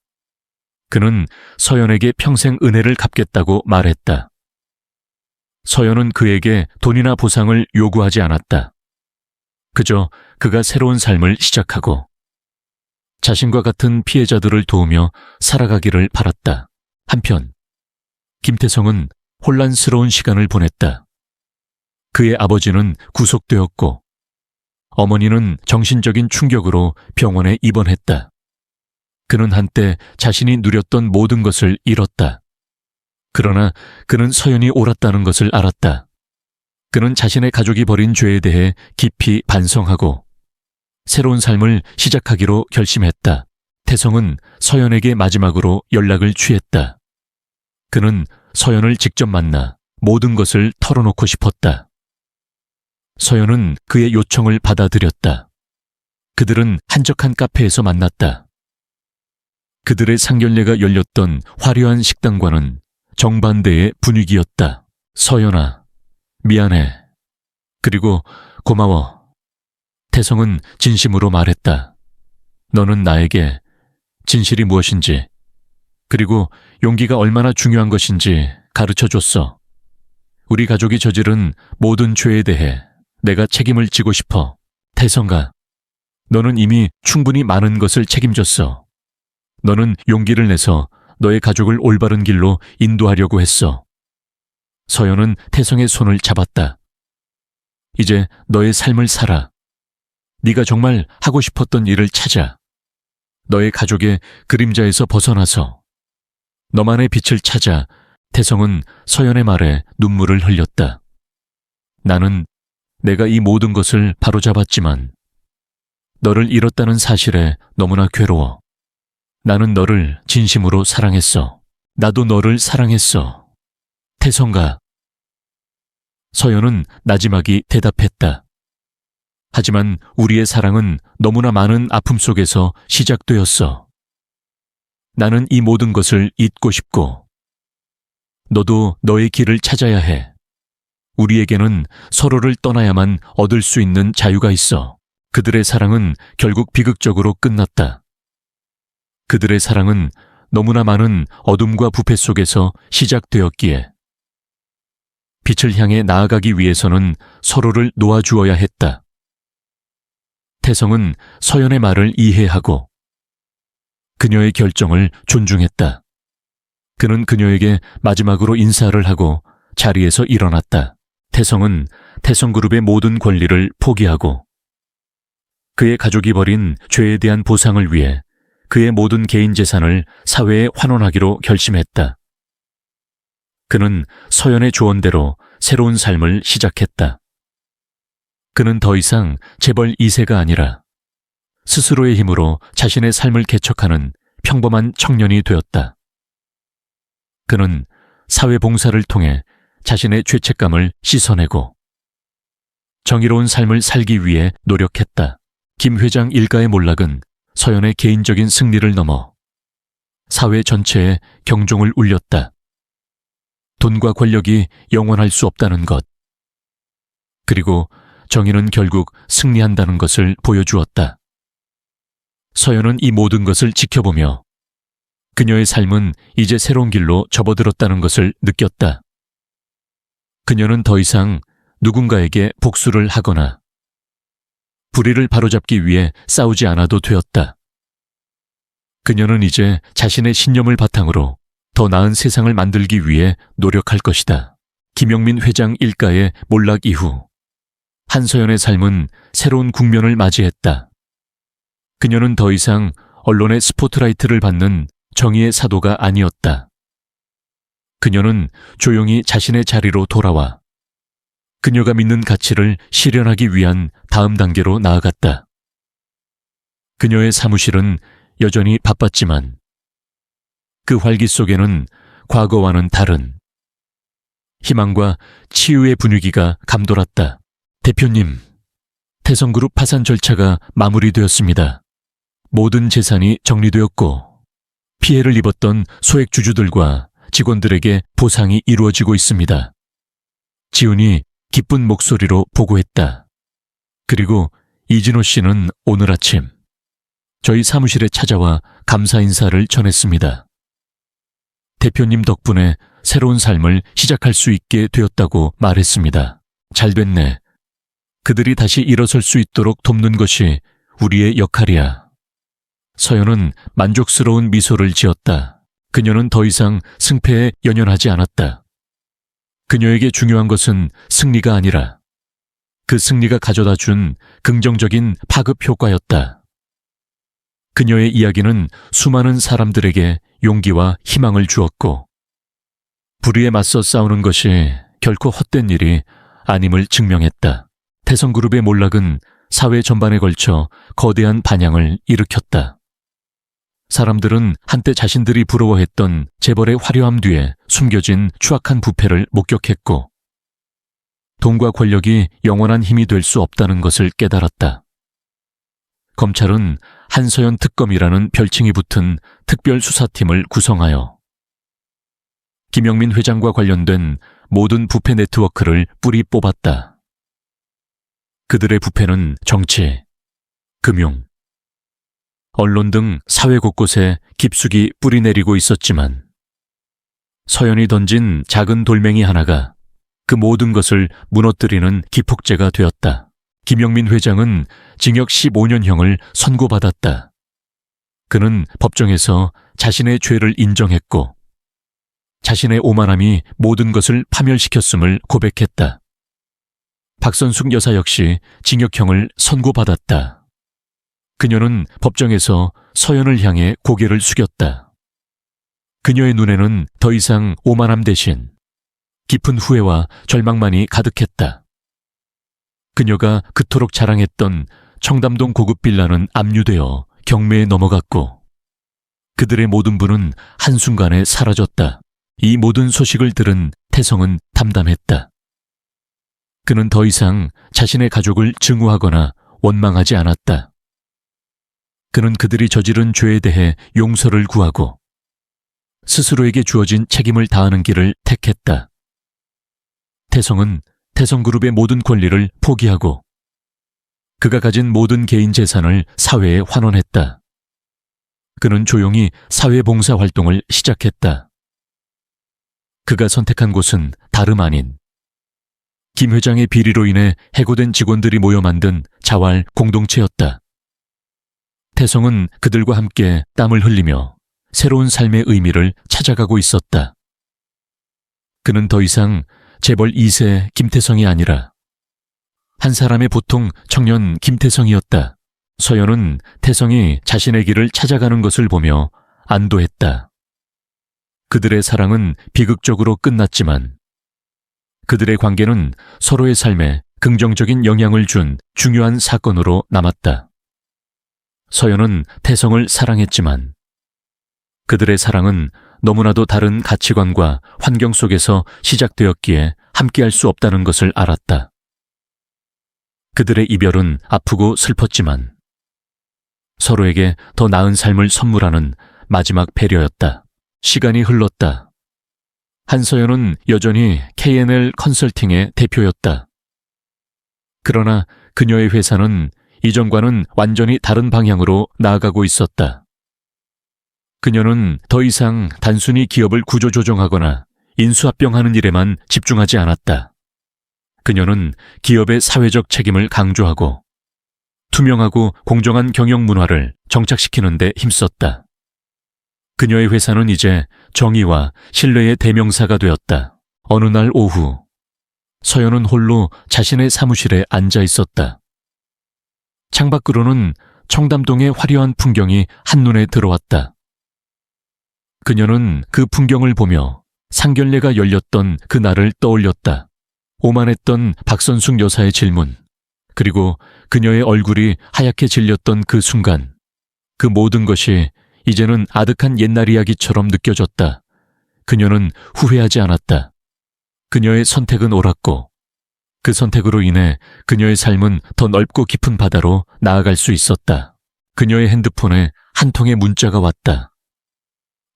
Speaker 1: 그는 서연에게 평생 은혜를 갚겠다고 말했다. 서연은 그에게 돈이나 보상을 요구하지 않았다. 그저 그가 새로운 삶을 시작하고 자신과 같은 피해자들을 도우며 살아가기를 바랐다. 한편 김태성은 혼란스러운 시간을 보냈다. 그의 아버지는 구속되었고 어머니는 정신적인 충격으로 병원에 입원했다. 그는 한때 자신이 누렸던 모든 것을 잃었다. 그러나 그는 서연이 옳았다는 것을 알았다. 그는 자신의 가족이 벌인 죄에 대해 깊이 반성하고 새로운 삶을 시작하기로 결심했다. 태성은 서연에게 마지막으로 연락을 취했다. 그는 서연을 직접 만나 모든 것을 털어놓고 싶었다. 서연은 그의 요청을 받아들였다. 그들은 한적한 카페에서 만났다. 그들의 상견례가 열렸던 화려한 식당과는 정반대의 분위기였다. 서연아, 미안해. 그리고 고마워. 태성은 진심으로 말했다. 너는 나에게 진실이 무엇인지, 그리고 용기가 얼마나 중요한 것인지 가르쳐줬어. 우리 가족이 저지른 모든 죄에 대해 내가 책임을 지고 싶어. 태성아, 너는 이미 충분히 많은 것을 책임졌어. 너는 용기를 내서 너의 가족을 올바른 길로 인도하려고 했어. 서연은 태성의 손을 잡았다. 이제 너의 삶을 살아. 네가 정말 하고 싶었던 일을 찾아. 너의 가족의 그림자에서 벗어나서 너만의 빛을 찾아. 태성은 서연의 말에 눈물을 흘렸다. 나는 내가 이 모든 것을 바로잡았지만 너를 잃었다는 사실에 너무나 괴로워. 나는 너를 진심으로 사랑했어. 나도 너를 사랑했어. 태성가. 서연은 나지막이 대답했다. 하지만 우리의 사랑은 너무나 많은 아픔 속에서 시작되었어. 나는 이 모든 것을 잊고 싶고, 너도 너의 길을 찾아야 해. 우리에게는 서로를 떠나야만 얻을 수 있는 자유가 있어. 그들의 사랑은 결국 비극적으로 끝났다. 그들의 사랑은 너무나 많은 어둠과 부패 속에서 시작되었기에 빛을 향해 나아가기 위해서는 서로를 놓아주어야 했다. 태성은 서연의 말을 이해하고 그녀의 결정을 존중했다. 그는 그녀에게 마지막으로 인사를 하고 자리에서 일어났다. 태성은 태성그룹의 모든 권리를 포기하고 그의 가족이 벌인 죄에 대한 보상을 위해 그의 모든 개인 재산을 사회에 환원하기로 결심했다. 그는 서연의 조언대로 새로운 삶을 시작했다. 그는 더 이상 재벌 2세가 아니라 스스로의 힘으로 자신의 삶을 개척하는 평범한 청년이 되었다. 그는 사회봉사를 통해 자신의 죄책감을 씻어내고 정의로운 삶을 살기 위해 노력했다. 김 회장 일가의 몰락은 서연의 개인적인 승리를 넘어 사회 전체에 경종을 울렸다. 돈과 권력이 영원할 수 없다는 것, 그리고 정의는 결국 승리한다는 것을 보여주었다. 서연은 이 모든 것을 지켜보며 그녀의 삶은 이제 새로운 길로 접어들었다는 것을 느꼈다. 그녀는 더 이상 누군가에게 복수를 하거나 불의를 바로잡기 위해 싸우지 않아도 되었다. 그녀는 이제 자신의 신념을 바탕으로 더 나은 세상을 만들기 위해 노력할 것이다. 김영민 회장 일가의 몰락 이후 한서연의 삶은 새로운 국면을 맞이했다. 그녀는 더 이상 언론의 스포트라이트를 받는 정의의 사도가 아니었다. 그녀는 조용히 자신의 자리로 돌아와 그녀가 믿는 가치를 실현하기 위한 다음 단계로 나아갔다. 그녀의 사무실은 여전히 바빴지만 그 활기 속에는 과거와는 다른 희망과 치유의 분위기가 감돌았다. 대표님, 태성그룹 파산 절차가 마무리되었습니다. 모든 재산이 정리되었고 피해를 입었던 소액 주주들과 직원들에게 보상이 이루어지고 있습니다. 지훈이 기쁜 목소리로 보고했다. 그리고 이진호 씨는 오늘 아침 저희 사무실에 찾아와 감사 인사를 전했습니다. 대표님 덕분에 새로운 삶을 시작할 수 있게 되었다고 말했습니다. 잘 됐네. 그들이 다시 일어설 수 있도록 돕는 것이 우리의 역할이야. 서연은 만족스러운 미소를 지었다. 그녀는 더 이상 승패에 연연하지 않았다. 그녀에게 중요한 것은 승리가 아니라 그 승리가 가져다 준 긍정적인 파급 효과였다. 그녀의 이야기는 수많은 사람들에게 용기와 희망을 주었고 불의에 맞서 싸우는 것이 결코 헛된 일이 아님을 증명했다. 태성그룹의 몰락은 사회 전반에 걸쳐 거대한 반향을 일으켰다. 사람들은 한때 자신들이 부러워했던 재벌의 화려함 뒤에 숨겨진 추악한 부패를 목격했고 돈과 권력이 영원한 힘이 될 수 없다는 것을 깨달았다. 검찰은 한서연 특검이라는 별칭이 붙은 특별수사팀을 구성하여 김영민 회장과 관련된 모든 부패 네트워크를 뿌리 뽑았다. 그들의 부패는 정치, 금융, 언론 등 사회 곳곳에 깊숙이 뿌리내리고 있었지만 서연이 던진 작은 돌멩이 하나가 그 모든 것을 무너뜨리는 기폭제가 되었다. 김영민 회장은 징역 15년형을 선고받았다. 그는 법정에서 자신의 죄를 인정했고 자신의 오만함이 모든 것을 파멸시켰음을 고백했다. 박선숙 여사 역시 징역형을 선고받았다. 그녀는 법정에서 서연을 향해 고개를 숙였다. 그녀의 눈에는 더 이상 오만함 대신 깊은 후회와 절망만이 가득했다. 그녀가 그토록 자랑했던 청담동 고급 빌라는 압류되어 경매에 넘어갔고 그들의 모든 부는 한순간에 사라졌다. 이 모든 소식을 들은 태성은 담담했다. 그는 더 이상 자신의 가족을 증오하거나 원망하지 않았다. 그는 그들이 저지른 죄에 대해 용서를 구하고 스스로에게 주어진 책임을 다하는 길을 택했다. 태성은 태성그룹의 모든 권리를 포기하고 그가 가진 모든 개인 재산을 사회에 환원했다. 그는 조용히 사회봉사 활동을 시작했다. 그가 선택한 곳은 다름 아닌 김 회장의 비리로 인해 해고된 직원들이 모여 만든 자활 공동체였다. 태성은 그들과 함께 땀을 흘리며 새로운 삶의 의미를 찾아가고 있었다. 그는 더 이상 재벌 2세 김태성이 아니라 한 사람의 보통 청년 김태성이었다. 서연은 태성이 자신의 길을 찾아가는 것을 보며 안도했다. 그들의 사랑은 비극적으로 끝났지만 그들의 관계는 서로의 삶에 긍정적인 영향을 준 중요한 사건으로 남았다. 서연은 태성을 사랑했지만 그들의 사랑은 너무나도 다른 가치관과 환경 속에서 시작되었기에 함께할 수 없다는 것을 알았다. 그들의 이별은 아프고 슬펐지만 서로에게 더 나은 삶을 선물하는 마지막 배려였다. 시간이 흘렀다. 한서연은 여전히 K&L 컨설팅의 대표였다. 그러나 그녀의 회사는 이전과는 완전히 다른 방향으로 나아가고 있었다. 그녀는 더 이상 단순히 기업을 구조조정하거나 인수합병하는 일에만 집중하지 않았다. 그녀는 기업의 사회적 책임을 강조하고 투명하고 공정한 경영 문화를 정착시키는 데 힘썼다. 그녀의 회사는 이제 정의와 신뢰의 대명사가 되었다. 어느 날 오후, 서연은 홀로 자신의 사무실에 앉아 있었다. 창밖으로는 청담동의 화려한 풍경이 한눈에 들어왔다. 그녀는 그 풍경을 보며 상견례가 열렸던 그 날을 떠올렸다. 오만했던 박선숙 여사의 질문, 그리고 그녀의 얼굴이 하얗게 질렸던 그 순간, 그 모든 것이 이제는 아득한 옛날 이야기처럼 느껴졌다. 그녀는 후회하지 않았다. 그녀의 선택은 옳았고 그 선택으로 인해 그녀의 삶은 더 넓고 깊은 바다로 나아갈 수 있었다. 그녀의 핸드폰에 한 통의 문자가 왔다.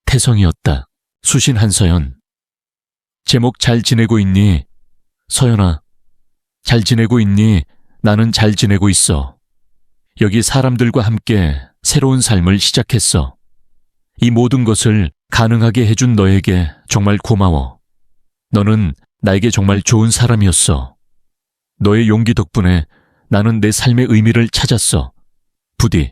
Speaker 1: 태성이었다. 수신 한서연. 제목 잘 지내고 있니? 서연아. 잘 지내고 있니? 나는 잘 지내고 있어. 여기 사람들과 함께 새로운 삶을 시작했어. 이 모든 것을 가능하게 해준 너에게 정말 고마워. 너는 나에게 정말 좋은 사람이었어. 너의 용기 덕분에 나는 내 삶의 의미를 찾았어. 부디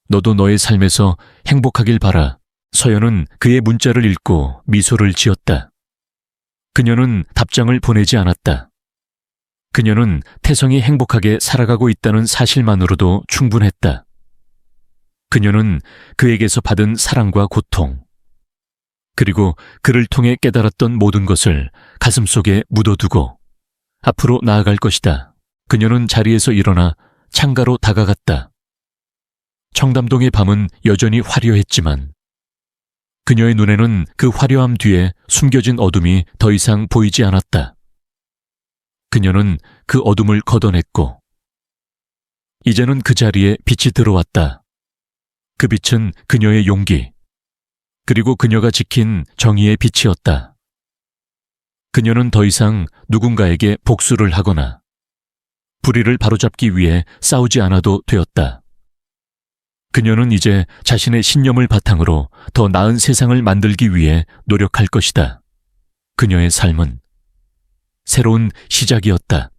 Speaker 1: 너도 너의 삶에서 행복하길 바라. 서연은 그의 문자를 읽고 미소를 지었다. 그녀는 답장을 보내지 않았다. 그녀는 태성이 행복하게 살아가고 있다는 사실만으로도 충분했다. 그녀는 그에게서 받은 사랑과 고통, 그리고 그를 통해 깨달았던 모든 것을 가슴속에 묻어두고 앞으로 나아갈 것이다. 그녀는 자리에서 일어나 창가로 다가갔다. 청담동의 밤은 여전히 화려했지만 그녀의 눈에는 그 화려함 뒤에 숨겨진 어둠이 더 이상 보이지 않았다. 그녀는 그 어둠을 걷어냈고 이제는 그 자리에 빛이 들어왔다. 그 빛은 그녀의 용기, 그리고 그녀가 지킨 정의의 빛이었다. 그녀는 더 이상 누군가에게 복수를 하거나 불의를 바로잡기 위해 싸우지 않아도 되었다. 그녀는 이제 자신의 신념을 바탕으로 더 나은 세상을 만들기 위해 노력할 것이다. 그녀의 삶은 새로운 시작이었다.